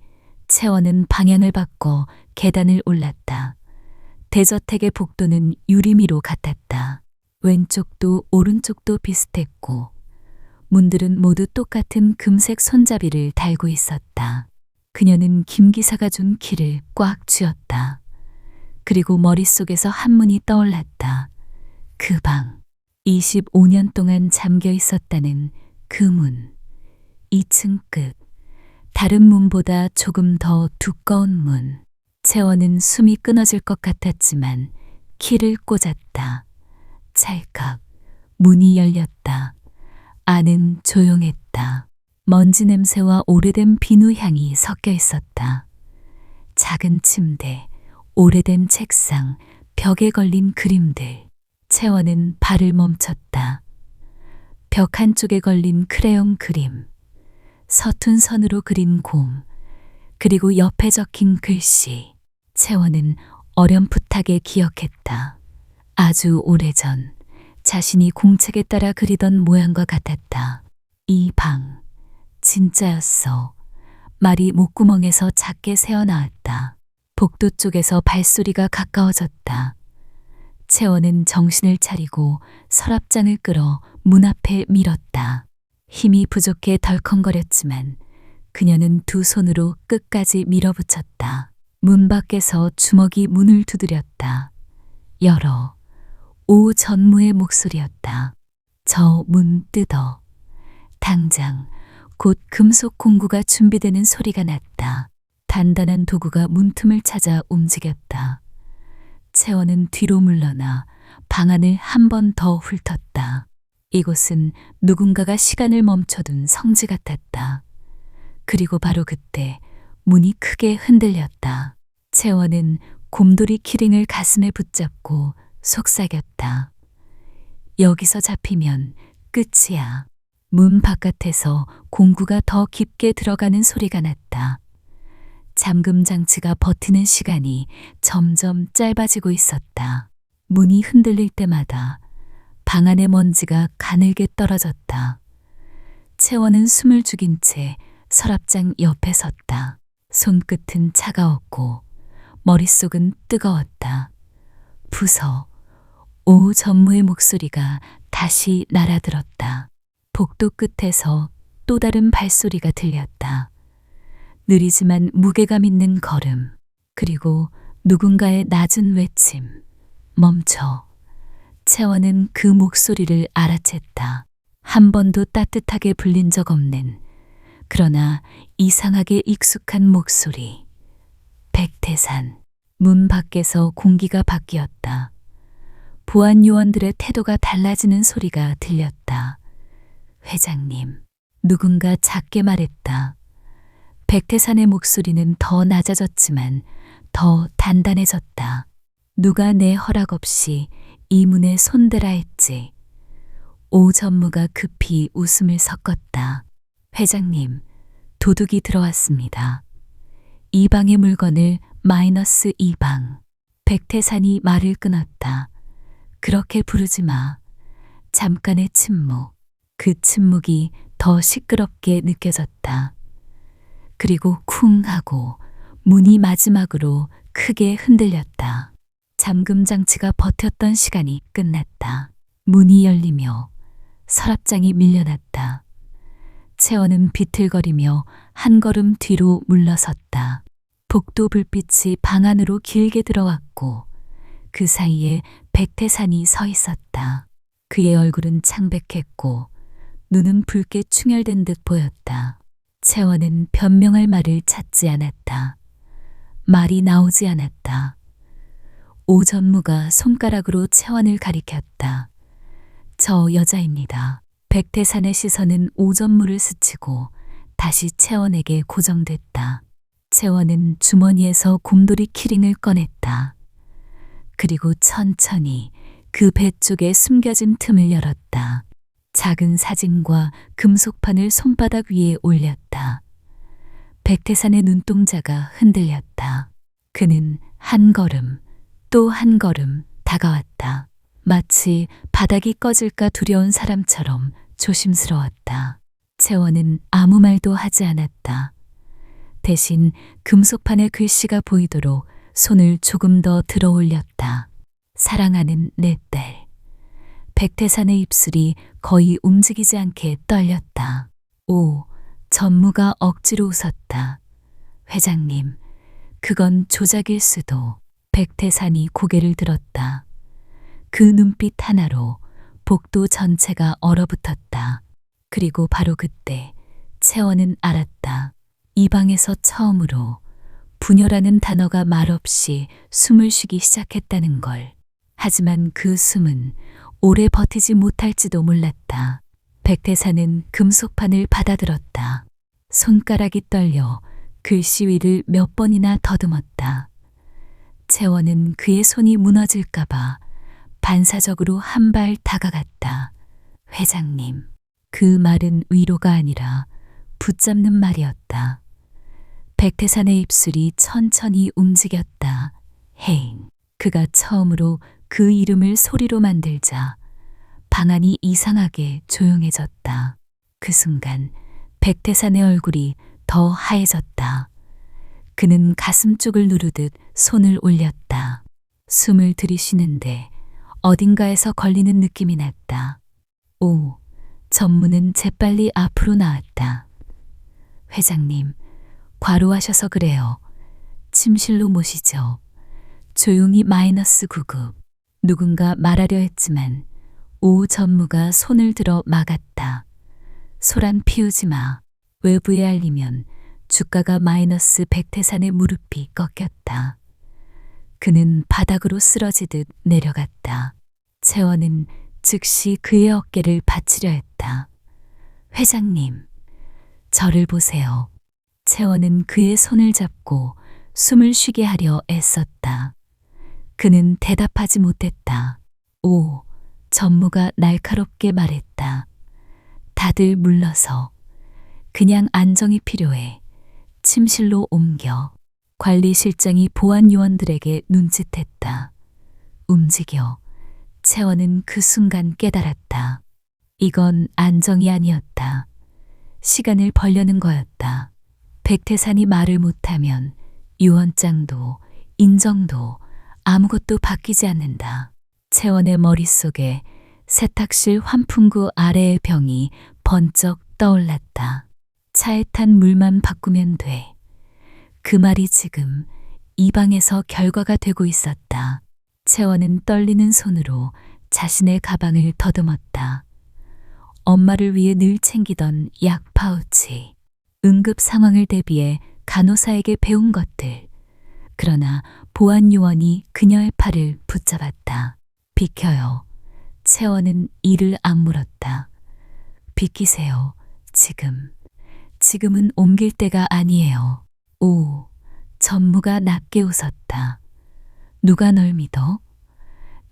채원은 방향을 바꿔 계단을 올랐다. 대저택의 복도는 유리미로 같았다. 왼쪽도 오른쪽도 비슷했고 문들은 모두 똑같은 금색 손잡이를 달고 있었다. 그녀는 김 기사가 준 키를 꽉 쥐었다. 그리고 머릿속에서 한문이 떠올랐다. 그 방. 25년 동안 잠겨 있었다는 그 문. 2층 끝. 다른 문보다 조금 더 두꺼운 문. 채원은 숨이 끊어질 것 같았지만 키를 꽂았다. 찰칵. 문이 열렸다. 안은 조용했다. 먼지 냄새와 오래된 비누 향이 섞여 있었다. 작은 침대, 오래된 책상, 벽에 걸린 그림들. 채원은 발을 멈췄다. 벽 한쪽에 걸린 크레용 그림, 서툰 선으로 그린 곰, 그리고 옆에 적힌 글씨. 채원은 어렴풋하게 기억했다. 아주 오래전 자신이 공책에 따라 그리던 모양과 같았다. 이 방, 진짜였어. 말이 목구멍에서 작게 새어나왔다. 복도 쪽에서 발소리가 가까워졌다. 채원은 정신을 차리고 서랍장을 끌어 문 앞에 밀었다. 힘이 부족해 덜컹거렸지만 그녀는 두 손으로 끝까지 밀어붙였다. 문 밖에서 주먹이 문을 두드렸다. 열어. 오 전무의 목소리였다. 저 문 뜯어. 당장. 곧 금속 공구가 준비되는 소리가 났다. 단단한 도구가 문틈을 찾아 움직였다. 채원은 뒤로 물러나 방 안을 한 번 더 훑었다. 이곳은 누군가가 시간을 멈춰둔 성지 같았다. 그리고 바로 그때 문이 크게 흔들렸다. 채원은 곰돌이 키링을 가슴에 붙잡고 속삭였다. 여기서 잡히면 끝이야. 문 바깥에서 공구가 더 깊게 들어가는 소리가 났다. 잠금 장치가 버티는 시간이 점점 짧아지고 있었다. 문이 흔들릴 때마다 방 안의 먼지가 가늘게 떨어졌다. 채원은 숨을 죽인 채 서랍장 옆에 섰다. 손끝은 차가웠고 머릿속은 뜨거웠다. 부서 오 전무의 목소리가 다시 날아들었다. 복도 끝에서 또 다른 발소리가 들렸다. 느리지만 무게감 있는 걸음, 그리고 누군가의 낮은 외침. 멈춰. 채원은 그 목소리를 알아챘다. 한 번도 따뜻하게 불린 적 없는, 그러나 이상하게 익숙한 목소리. 백태산. 문 밖에서 공기가 바뀌었다. 보안 요원들의 태도가 달라지는 소리가 들렸다. 회장님. 누군가 작게 말했다. 백태산의 목소리는 더 낮아졌지만 더 단단해졌다. 누가 내 허락 없이 이 문에 손대라 했지. 오 전무가 급히 웃음을 섞었다. 회장님, 도둑이 들어왔습니다. 이 방의 물건을 마이너스 2방. 백태산이 말을 끊었다. 그렇게 부르지 마. 잠깐의 침묵. 그 침묵이 더 시끄럽게 느껴졌다. 그리고 쿵 하고 문이 마지막으로 크게 흔들렸다. 잠금 장치가 버텼던 시간이 끝났다. 문이 열리며 서랍장이 밀려났다. 채원은 비틀거리며 한 걸음 뒤로 물러섰다. 복도 불빛이 방 안으로 길게 들어왔고 그 사이에 백태산이 서 있었다. 그의 얼굴은 창백했고 눈은 붉게 충혈된 듯 보였다. 채원은 변명할 말을 찾지 않았다. 말이 나오지 않았다. 오 전무가 손가락으로 채원을 가리켰다. 저 여자입니다. 백태산의 시선은 오 전무를 스치고 다시 채원에게 고정됐다. 채원은 주머니에서 곰돌이 키링을 꺼냈다. 그리고 천천히 그 배 쪽에 숨겨진 틈을 열었다. 작은 사진과 금속판을 손바닥 위에 올렸다. 백태산의 눈동자가 흔들렸다. 그는 한 걸음, 또 한 걸음 다가왔다. 마치 바닥이 꺼질까 두려운 사람처럼 조심스러웠다. 채원은 아무 말도 하지 않았다. 대신 금속판의 글씨가 보이도록 손을 조금 더 들어 올렸다. 사랑하는 내 딸. 백태산의 입술이 거의 움직이지 않게 떨렸다. 오, 전무가 억지로 웃었다. 회장님, 그건 조작일 수도. 백태산이 고개를 들었다. 그 눈빛 하나로 복도 전체가 얼어붙었다. 그리고 바로 그때 채원은 알았다. 이 방에서 처음으로 부녀라는 단어가 말없이 숨을 쉬기 시작했다는 걸. 하지만 그 숨은 오래 버티지 못할지도 몰랐다. 백태산은 금속판을 받아들었다. 손가락이 떨려 글씨 위를 몇 번이나 더듬었다. 채원은 그의 손이 무너질까봐 반사적으로 한 발 다가갔다. 회장님. 그 말은 위로가 아니라 붙잡는 말이었다. 백태산의 입술이 천천히 움직였다. 혜인. 그가 처음으로 그 이름을 소리로 만들자 방 안이 이상하게 조용해졌다. 그 순간 백태산의 얼굴이 더 하얘졌다. 그는 가슴 쪽을 누르듯 손을 올렸다. 숨을 들이쉬는데 어딘가에서 걸리는 느낌이 났다. 오, 전무는 재빨리 앞으로 나왔다. 회장님, 과로하셔서 그래요. 침실로 모시죠. 조용히 마이너스 9급. 누군가 말하려 했지만 오 전무가 손을 들어 막았다. 소란 피우지 마. 외부에 알리면 주가가 마이너스 백태산의 무릎이 꺾였다. 그는 바닥으로 쓰러지듯 내려갔다. 채원은 즉시 그의 어깨를 받치려 했다. 회장님, 저를 보세요. 채원은 그의 손을 잡고 숨을 쉬게 하려 애썼다. 그는 대답하지 못했다. 오, 전무가 날카롭게 말했다. 다들 물러서. 그냥 안정이 필요해. 침실로 옮겨. 관리실장이 보안 요원들에게 눈짓했다. 움직여. 채원은 그 순간 깨달았다. 이건 안정이 아니었다. 시간을 벌려는 거였다. 백태산이 말을 못하면 유언장도 인정도 아무것도 바뀌지 않는다. 채원의 머릿속에 세탁실 환풍구 아래의 병이 번쩍 떠올랐다. 차에 탄 물만 바꾸면 돼. 그 말이 지금 이 방에서 결과가 되고 있었다. 채원은 떨리는 손으로 자신의 가방을 더듬었다. 엄마를 위해 늘 챙기던 약 파우치, 응급 상황을 대비해 간호사에게 배운 것들. 그러나 보안 요원이 그녀의 팔을 붙잡았다. 비켜요. 채원은 이를 악물었다. 비키세요. 지금은 옮길 때가 아니에요. 오, 전무가 낮게 웃었다. 누가 널 믿어?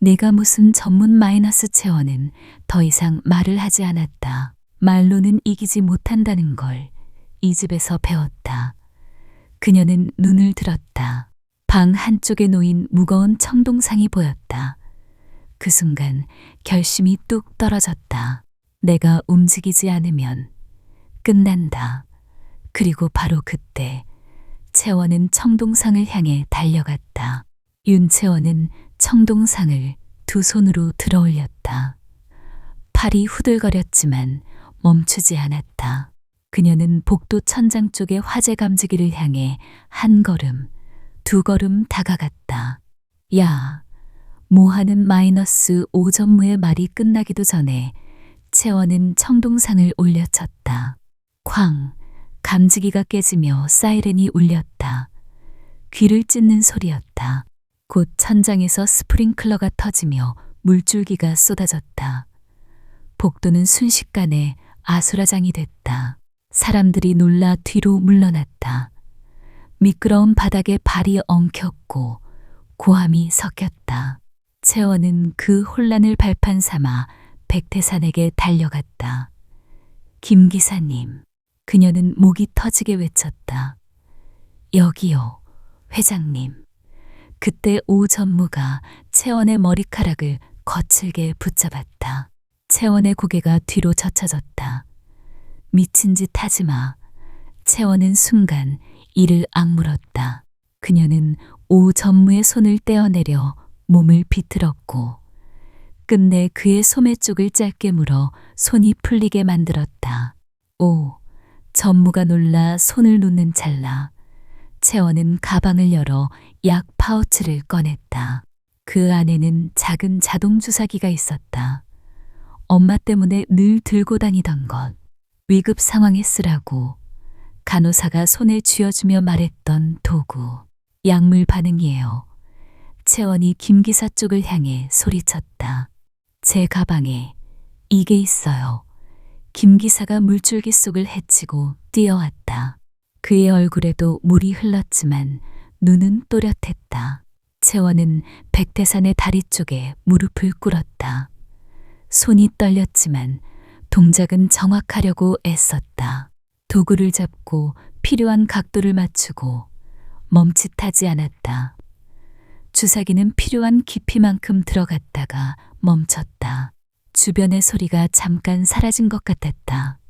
내가 무슨 전문 마이너스 채원은 더 이상 말을 하지 않았다. 말로는 이기지 못한다는 걸 이 집에서 배웠다. 그녀는 눈을 들었다. 방 한쪽에 놓인 무거운 청동상이 보였다. 그 순간 결심이 뚝 떨어졌다. 내가 움직이지 않으면 끝난다. 그리고 바로 그때 채원은 청동상을 향해 달려갔다. 윤채원은 청동상을 두 손으로 들어올렸다. 팔이 후들거렸지만 멈추지 않았다. 그녀는 복도 천장 쪽의 화재 감지기를 향해 한 걸음, 두 걸음 다가갔다. 야, 뭐하는 마이너스 5전무의 말이 끝나기도 전에 채원은 청동상을 올려쳤다. 쾅! 감지기가 깨지며 사이렌이 울렸다. 귀를 찢는 소리였다. 곧 천장에서 스프링클러가 터지며 물줄기가 쏟아졌다. 복도는 순식간에 아수라장이 됐다. 사람들이 놀라 뒤로 물러났다. 미끄러운 바닥에 발이 엉켰고 고함이 섞였다. 채원은 그 혼란을 발판 삼아 백태산에게 달려갔다. 김 기사님. 그녀는 목이 터지게 외쳤다. 여기요, 회장님. 그때 오 전무가 채원의 머리카락을 거칠게 붙잡았다. 채원의 고개가 뒤로 젖혀졌다. 미친 짓 하지 마. 채원은 순간 이를 악물었다. 그녀는 오 전무의 손을 떼어내려 몸을 비틀었고 끝내 그의 소매 쪽을 짧게 물어 손이 풀리게 만들었다. 오, 전무가 놀라 손을 놓는 찰나 채원은 가방을 열어 약 파우치를 꺼냈다. 그 안에는 작은 자동 주사기가 있었다. 엄마 때문에 늘 들고 다니던 것. 위급 상황에 쓰라고 간호사가 손에 쥐어주며 말했던 도구. 약물 반응이에요. 채원이 김 기사 쪽을 향해 소리쳤다. 제 가방에 이게 있어요. 김 기사가 물줄기 속을 헤치고 뛰어왔다. 그의 얼굴에도 물이 흘렀지만 눈은 또렷했다. 채원은 백태산의 다리 쪽에 무릎을 꿇었다. 손이 떨렸지만 동작은 정확하려고 애썼다. 도구를 잡고 필요한 각도를 맞추고 멈칫하지 않았다. 주사기는 필요한 깊이만큼 들어갔다가 멈췄다. 주변의 소리가 잠깐 사라진 것 같았다.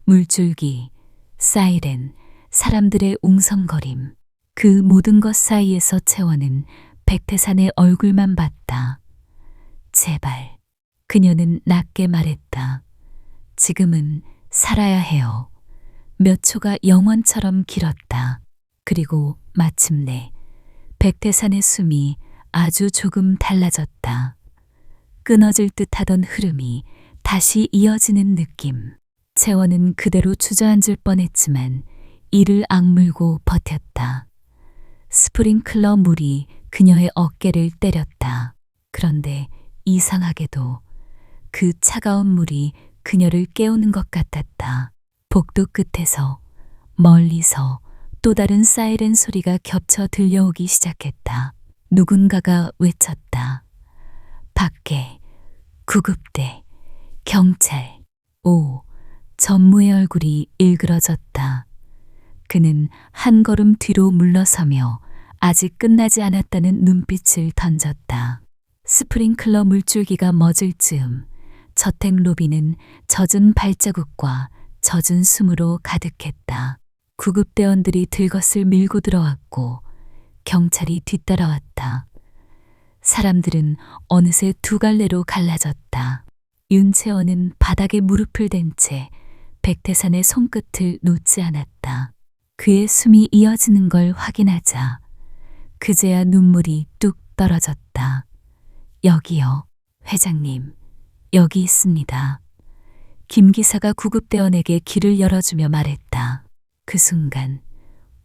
물줄기, 사이렌, 사람들의 웅성거림. 그 모든 것 사이에서 채원은 백태산의 얼굴만 봤다. 제발. 그녀는 낮게 말했다. 지금은 살아야 해요. 몇 초가 영원처럼 길었다. 그리고 마침내 백태산의 숨이 아주 조금 달라졌다. 끊어질 듯하던 흐름이 다시 이어지는 느낌. 채원은 그대로 주저앉을 뻔했지만 이를 악물고 버텼다. 스프링클러 물이 그녀의 어깨를 때렸다. 그런데 이상하게도 그 차가운 물이 그녀를 깨우는 것 같았다. 복도 끝에서 멀리서 또 다른 사이렌 소리가 겹쳐 들려오기 시작했다. 누군가가 외쳤다. 밖에 구급대, 경찰. 전무의 얼굴이 일그러졌다. 그는 한 걸음 뒤로 물러서며 아직 끝나지 않았다는 눈빛을 던졌다. 스프링클러 물줄기가 멎을 즈음 저택 로비는 젖은 발자국과 젖은 숨으로 가득했다. 구급대원들이 들것을 밀고 들어왔고 경찰이 뒤따라왔다. 사람들은 어느새 두 갈래로 갈라졌다. 윤채원은 바닥에 무릎을 댄 채 백태산의 손끝을 놓지 않았다. 그의 숨이 이어지는 걸 확인하자 그제야 눈물이 뚝 떨어졌다. 여기요, 회장님. 여기 있습니다. 김 기사가 구급대원에게 길을 열어주며 말했다. 그 순간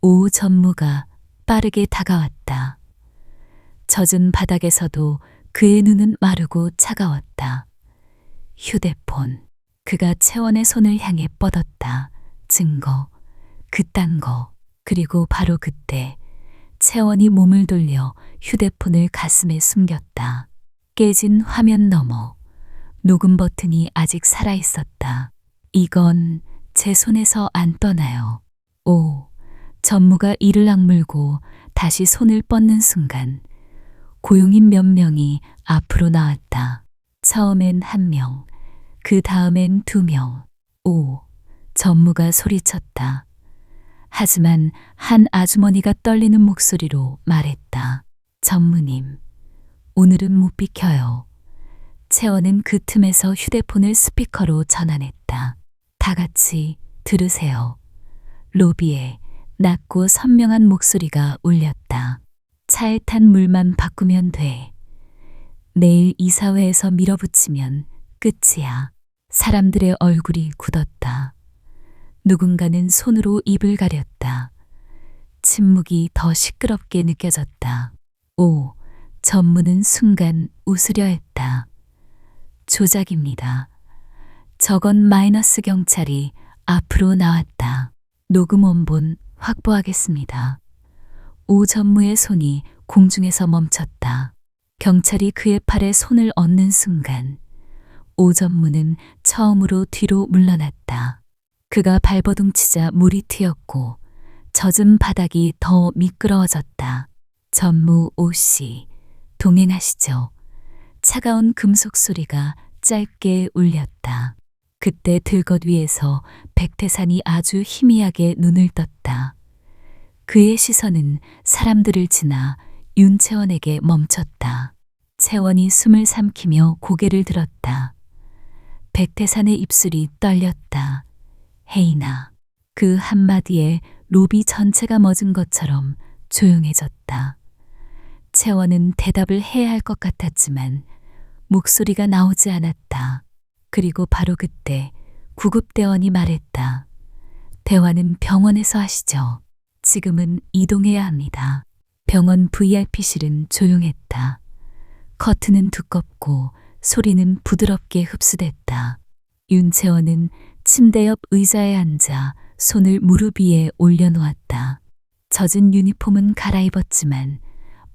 오 전무가 빠르게 다가왔다. 젖은 바닥에서도 그의 눈은 마르고 차가웠다. 휴대폰. 그가 채원의 손을 향해 뻗었다. 증거. 그딴 거. 그리고 바로 그때 채원이 몸을 돌려 휴대폰을 가슴에 숨겼다. 깨진 화면 너머 녹음 버튼이 아직 살아있었다. 이건 제 손에서 안 떠나요. 전무가 이를 악물고 다시 손을 뻗는 순간 고용인 몇 명이 앞으로 나왔다. 처음엔 한 명, 그 다음엔 두 명. 전무가 소리쳤다. 하지만 한 아주머니가 떨리는 목소리로 말했다. 전무님, 오늘은 못 비켜요. 채원은 그 틈에서 휴대폰을 스피커로 전환했다. 다 같이 들으세요. 로비에 낮고 선명한 목소리가 울렸다. 차에 탄 물만 바꾸면 돼. 내일 이사회에서 밀어붙이면 끝이야. 사람들의 얼굴이 굳었다. 누군가는 손으로 입을 가렸다. 침묵이 더 시끄럽게 느껴졌다. 전무는 순간 웃으려 했다. 조작입니다. 저건 마이너스 경찰이 앞으로 나왔다. 녹음 원본 확보하겠습니다. 오 전무의 손이 공중에서 멈췄다. 경찰이 그의 팔에 손을 얹는 순간 오 전무는 처음으로 뒤로 물러났다. 그가 발버둥치자 물이 튀었고 젖은 바닥이 더 미끄러워졌다. 전무 오 씨, 동행하시죠. 차가운 금속 소리가 짧게 울렸다. 그때 들것 위에서 백태산이 아주 희미하게 눈을 떴다. 그의 시선은 사람들을 지나 윤채원에게 멈췄다. 채원이 숨을 삼키며 고개를 들었다. 백태산의 입술이 떨렸다. 혜인아. 그 한마디에 로비 전체가 멎은 것처럼 조용해졌다. 채원은 대답을 해야 할 것 같았지만 목소리가 나오지 않았다. 그리고 바로 그때 구급대원이 말했다. 대화는 병원에서 하시죠. 지금은 이동해야 합니다. 병원 VIP실은 조용했다. 커튼은 두껍고 소리는 부드럽게 흡수됐다. 윤채원은 침대 옆 의자에 앉아 손을 무릎 위에 올려놓았다. 젖은 유니폼은 갈아입었지만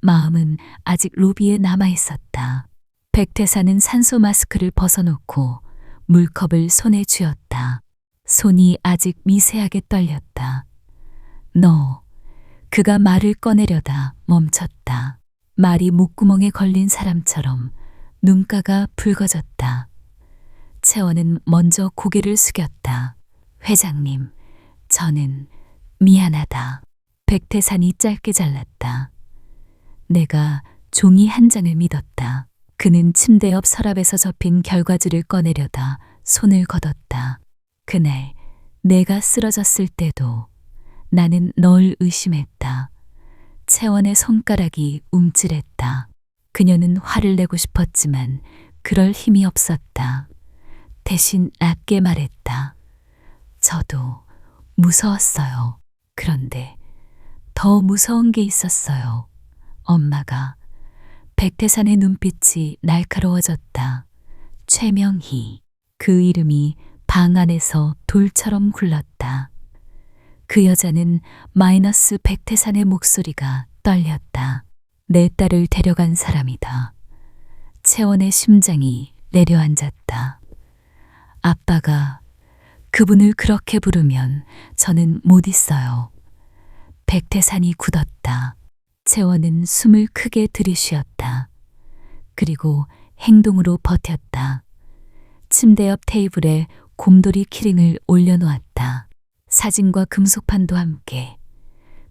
마음은 아직 로비에 남아있었다. 백태사는 산소 마스크를 벗어놓고 물컵을 손에 쥐었다. 손이 아직 미세하게 떨렸다. 그가 말을 꺼내려다 멈췄다. 말이 목구멍에 걸린 사람처럼 눈가가 붉어졌다. 채원은 먼저 고개를 숙였다. 회장님, 저는 미안하다. 백태산이 짧게 잘랐다. 내가 종이 한 장을 믿었다. 그는 침대 옆 서랍에서 접힌 결과지를 꺼내려다 손을 걷었다. 그날 내가 쓰러졌을 때도 나는 널 의심했다. 채원의 손가락이 움찔했다. 그녀는 화를 내고 싶었지만 그럴 힘이 없었다. 대신 낮게 말했다. 저도 무서웠어요. 그런데 더 무서운 게 있었어요. 엄마가. 백태산의 눈빛이 날카로워졌다. 최명희. 그 이름이 방 안에서 돌처럼 굴렀다. 그 여자는 마이너스 백태산의 목소리가 떨렸다. 내 딸을 데려간 사람이다. 채원의 심장이 내려앉았다. 아빠가 그분을 그렇게 부르면 저는 못 있어요. 백태산이 굳었다. 채원은 숨을 크게 들이쉬었다. 그리고 행동으로 버텼다. 침대 옆 테이블에 곰돌이 키링을 올려놓았다. 사진과 금속판도 함께.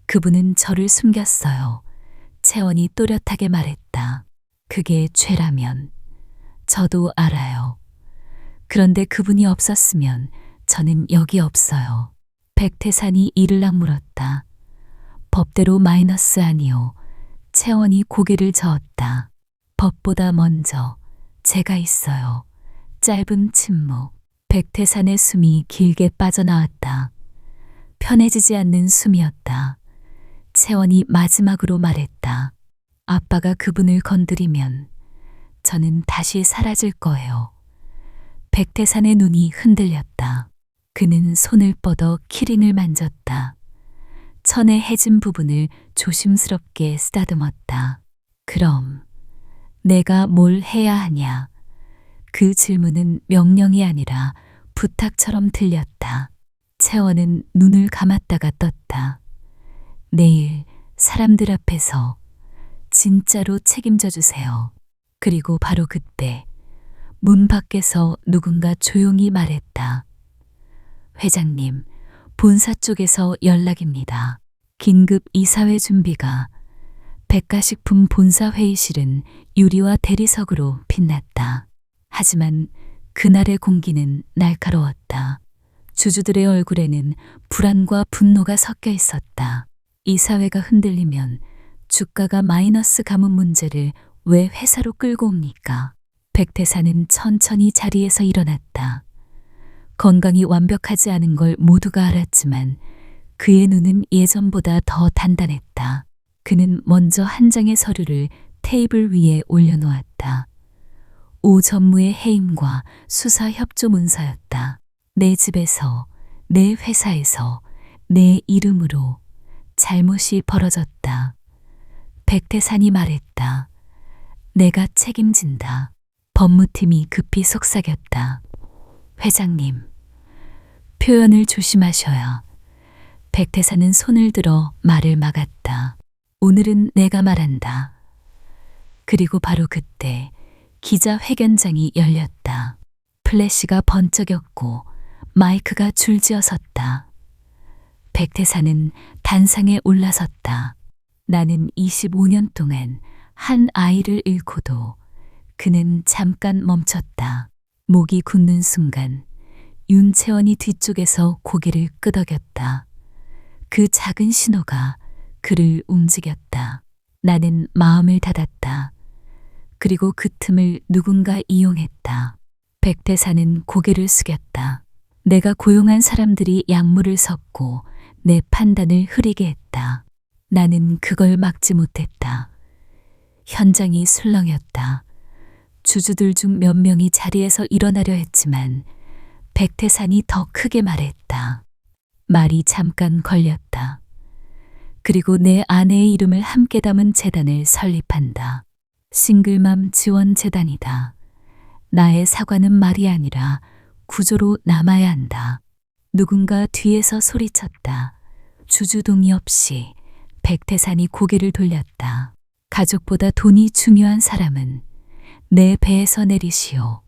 그분은 저를 숨겼어요. 채원이 또렷하게 말했다. 그게 죄라면 저도 알아요. 그런데 그분이 없었으면 저는 여기 없어요. 백태산이 이를 악물었다. 법대로 마이너스 아니요. 채원이 고개를 저었다. 법보다 먼저 제가 있어요. 짧은 침묵. 백태산의 숨이 길게 빠져나왔다. 편해지지 않는 숨이었다. 채원이 마지막으로 말했다. 아빠가 그분을 건드리면 저는 다시 사라질 거예요. 백태산의 눈이 흔들렸다. 그는 손을 뻗어 키링을 만졌다. 천의 해진 부분을 조심스럽게 쓰다듬었다. 그럼 내가 뭘 해야 하냐? 그 질문은 명령이 아니라 부탁처럼 들렸다. 채원은 눈을 감았다가 떴다. 내일 사람들 앞에서 진짜로 책임져 주세요. 그리고 바로 그때 문 밖에서 누군가 조용히 말했다. 회장님, 본사 쪽에서 연락입니다. 긴급 이사회 준비가. 백가식품 본사 회의실은 유리와 대리석으로 빛났다. 하지만 그날의 공기는 날카로웠다. 주주들의 얼굴에는 불안과 분노가 섞여 있었다. 이사회가 흔들리면 주가가 마이너스 가문 문제를 왜 회사로 끌고 옵니까? 백태산은 천천히 자리에서 일어났다. 건강이 완벽하지 않은 걸 모두가 알았지만 그의 눈은 예전보다 더 단단했다. 그는 먼저 한 장의 서류를 테이블 위에 올려놓았다. 오 전무의 해임과 수사 협조 문서였다. 내 집에서, 내 회사에서, 내 이름으로 잘못이 벌어졌다. 백태산이 말했다. 내가 책임진다. 법무팀이 급히 속삭였다. 회장님, 표현을 조심하셔야. 백태산은 손을 들어 말을 막았다. 오늘은 내가 말한다. 그리고 바로 그때 기자회견장이 열렸다. 플래시가 번쩍였고 마이크가 줄지어 섰다. 백태산은 단상에 올라섰다. 나는 25년 동안 한 아이를 잃고도 그는 잠깐 멈췄다. 목이 굳는 순간 윤채원이 뒤쪽에서 고개를 끄덕였다. 그 작은 신호가 그를 움직였다. 나는 마음을 닫았다. 그리고 그 틈을 누군가 이용했다. 백태산은 고개를 숙였다. 내가 고용한 사람들이 약물을 섞고 내 판단을 흐리게 했다. 나는 그걸 막지 못했다. 현장이 술렁였다. 주주들 중 몇 명이 자리에서 일어나려 했지만 백태산이 더 크게 말했다. 말이 잠깐 걸렸다. 그리고 내 아내의 이름을 함께 담은 재단을 설립한다. 싱글맘 지원재단이다. 나의 사과는 말이 아니라 구조로 남아야 한다. 누군가 뒤에서 소리쳤다. 주주 동의 없이. 백태산이 고개를 돌렸다. 가족보다 돈이 중요한 사람은 내 배에서 내리시오.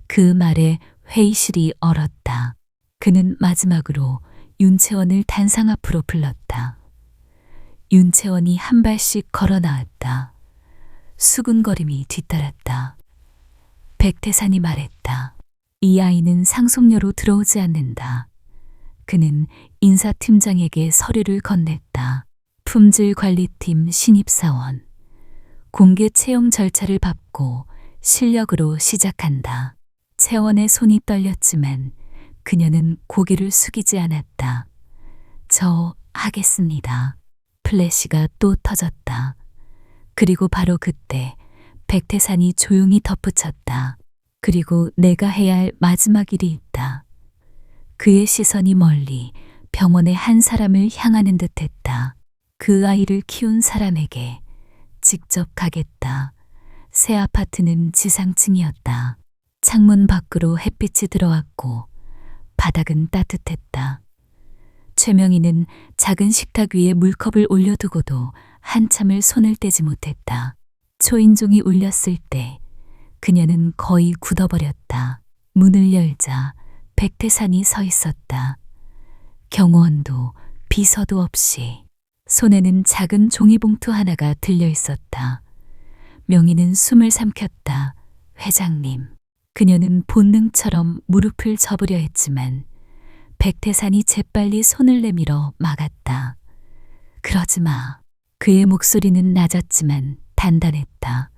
그 말에 회의실이 얼었다. 그는 마지막으로 윤채원을 단상 앞으로 불렀다. 윤채원이 한 발씩 걸어 나왔다. 수근거림이 뒤따랐다. 백태산이 말했다. 이 아이는 상속녀로 들어오지 않는다. 그는 인사팀장에게 서류를 건넸다. 품질관리팀 신입사원. 공개 채용 절차를 밟고 실력으로 시작한다. 채원의 손이 떨렸지만 그녀는 고개를 숙이지 않았다. 저 하겠습니다. 플래시가 또 터졌다. 그리고 바로 그때 백태산이 조용히 덧붙였다. 그리고 내가 해야 할 마지막 일이 있다. 그의 시선이 멀리 병원의 한 사람을 향하는 듯했다. 그 아이를 키운 사람에게 직접 가겠다. 새 아파트는 지상층이었다. 창문 밖으로 햇빛이 들어왔고 바닥은 따뜻했다. 최명희는 작은 식탁 위에 물컵을 올려두고도 한참을 손을 떼지 못했다. 초인종이 울렸을 때 그녀는 거의 굳어버렸다. 문을 열자 백태산이 서 있었다. 경호원도 비서도 없이 손에는 작은 종이봉투 하나가 들려 있었다. 명희는 숨을 삼켰다. 회장님. 그녀는 본능처럼 무릎을 접으려 했지만 백태산이 재빨리 손을 내밀어 막았다. 그러지 마. 그의 목소리는 낮았지만 단단했다.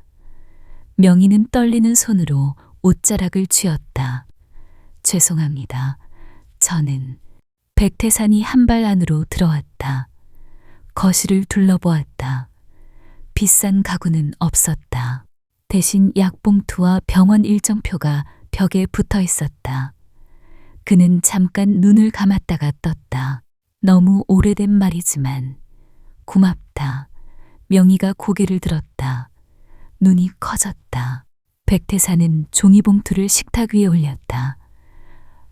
명희는 떨리는 손으로 옷자락을 쥐었다. 죄송합니다. 저는 백태산이 한 발 안으로 들어왔다. 거실을 둘러보았다. 비싼 가구는 없었다. 대신 약봉투와 병원 일정표가 벽에 붙어 있었다. 그는 잠깐 눈을 감았다가 떴다. 너무 오래된 말이지만 고맙다. 명희가 고개를 들었다. 눈이 커졌다. 백태산은 종이봉투를 식탁 위에 올렸다.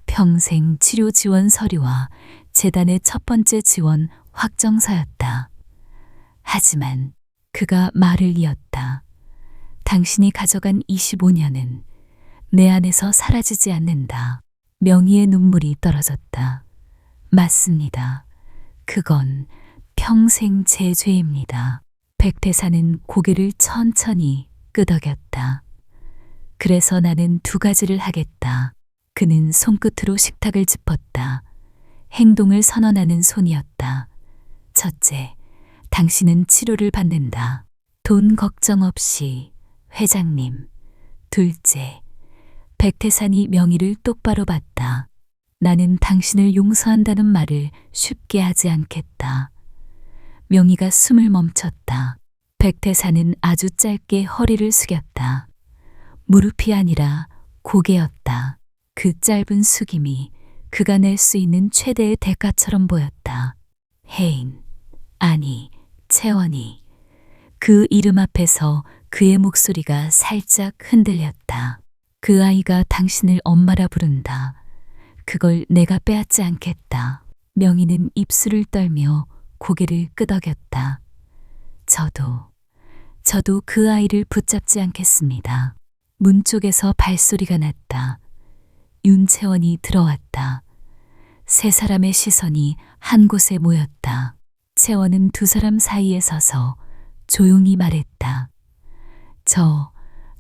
평생 치료 지원 서류와 재단의 첫 번째 지원 확정서였다. 하지만 그가 말을 이었다. 당신이 가져간 25년은 내 안에서 사라지지 않는다. 명희의 눈물이 떨어졌다. 맞습니다. 그건 평생 제 죄입니다. 백태산은 고개를 천천히 끄덕였다. 그래서 나는 두 가지를 하겠다. 그는 손끝으로 식탁을 짚었다. 행동을 선언하는 손이었다. 첫째, 당신은 치료를 받는다. 돈 걱정 없이, 회장님. 둘째, 백태산이 명희를 똑바로 봤다. 나는 당신을 용서한다는 말을 쉽게 하지 않겠다. 명희가 숨을 멈췄다. 백태산은 아주 짧게 허리를 숙였다. 무릎이 아니라 고개였다. 그 짧은 숙임이 그가 낼 수 있는 최대의 대가처럼 보였다. 혜인, 아니, 채원이. 그 이름 앞에서 그의 목소리가 살짝 흔들렸다. 그 아이가 당신을 엄마라 부른다. 그걸 내가 빼앗지 않겠다. 명희는 입술을 떨며 고개를 끄덕였다. 저도 그 아이를 붙잡지 않겠습니다. 문 쪽에서 발소리가 났다. 윤채원이 들어왔다. 세 사람의 시선이 한 곳에 모였다. 채원은 두 사람 사이에 서서 조용히 말했다. 저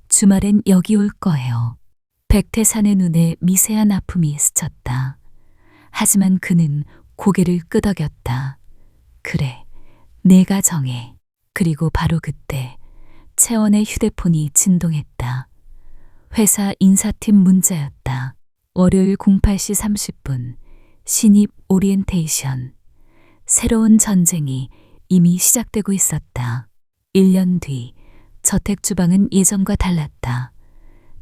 주말엔 여기 올 거예요. 백태산의 눈에 미세한 아픔이 스쳤다. 하지만 그는 고개를 끄덕였다. 그래, 내가 정해. 그리고 바로 그때 채원의 휴대폰이 진동했다. 회사 인사팀 문자였다. 월요일 08시 30분 신입 오리엔테이션. 새로운 전쟁이 이미 시작되고 있었다. 1년 뒤 저택 주방은 예전과 달랐다.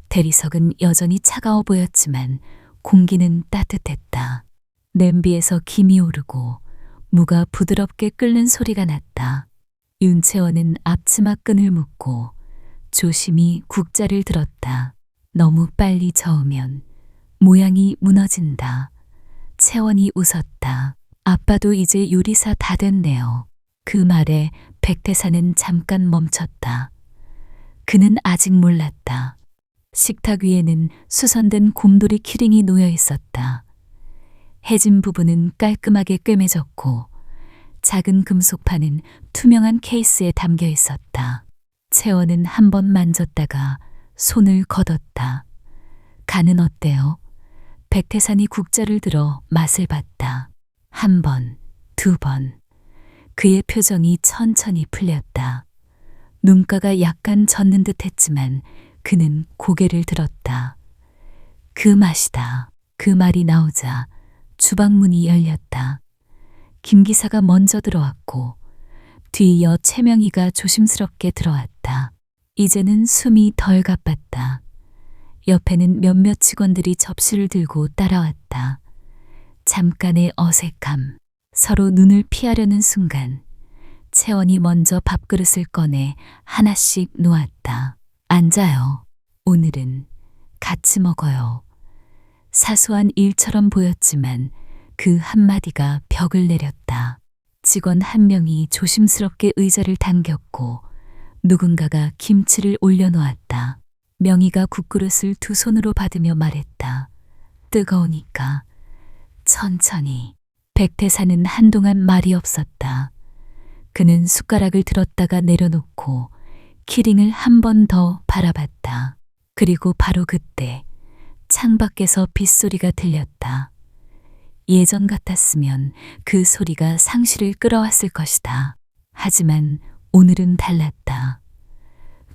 대리석은 여전히 차가워 보였지만 공기는 따뜻했다. 냄비에서 김이 오르고 무가 부드럽게 끓는 소리가 났다. 윤채원은 앞치마 끈을 묶고 조심히 국자를 들었다. 너무 빨리 저으면 모양이 무너진다. 채원이 웃었다. 아빠도 이제 요리사 다 됐네요. 그 말에 백태산은 잠깐 멈췄다. 그는 아직 몰랐다. 식탁 위에는 수선된 곰돌이 키링이 놓여 있었다. 해진 부분은 깔끔하게 꿰매졌고 작은 금속판은 투명한 케이스에 담겨 있었다. 채원은 한 번 만졌다가 손을 걷었다. 간은 어때요? 백태산이 국자를 들어 맛을 봤다. 한 번, 두 번. 그의 표정이 천천히 풀렸다. 눈가가 약간 젖는 듯 했지만 그는 고개를 들었다. 그 맛이다. 그 말이 나오자 주방 문이 열렸다. 김 기사가 먼저 들어왔고 뒤이어 최명희가 조심스럽게 들어왔다. 이제는 숨이 덜 가빴다. 옆에는 몇몇 직원들이 접시를 들고 따라왔다. 잠깐의 어색함. 서로 눈을 피하려는 순간 채원이 먼저 밥그릇을 꺼내 하나씩 놓았다. 앉아요. 오늘은 같이 먹어요. 사소한 일처럼 보였지만 그 한마디가 벽을 내렸다. 직원 한 명이 조심스럽게 의자를 당겼고 누군가가 김치를 올려놓았다. 명희가 국그릇을 두 손으로 받으며 말했다. 뜨거우니까 천천히. 백태사는 한동안 말이 없었다. 그는 숟가락을 들었다가 내려놓고 키링을 한 번 더 바라봤다. 그리고 바로 그때 창밖에서 빗소리가 들렸다. 예전 같았으면 그 소리가 상실을 끌어왔을 것이다. 하지만 오늘은 달랐다.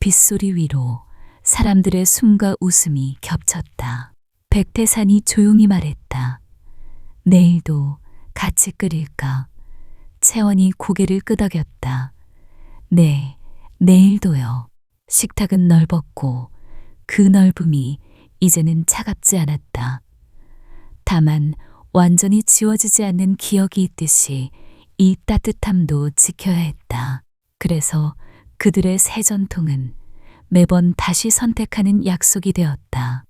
빗소리 위로 사람들의 숨과 웃음이 겹쳤다. 백태산이 조용히 말했다. 내일도 같이 끓일까? 채원이 고개를 끄덕였다. 네, 내일도요. 식탁은 넓었고 그 넓음이 이제는 차갑지 않았다. 다만 완전히 지워지지 않는 기억이 있듯이 이 따뜻함도 지켜야 했다. 그래서 그들의 새 전통은 매번 다시 선택하는 약속이 되었다.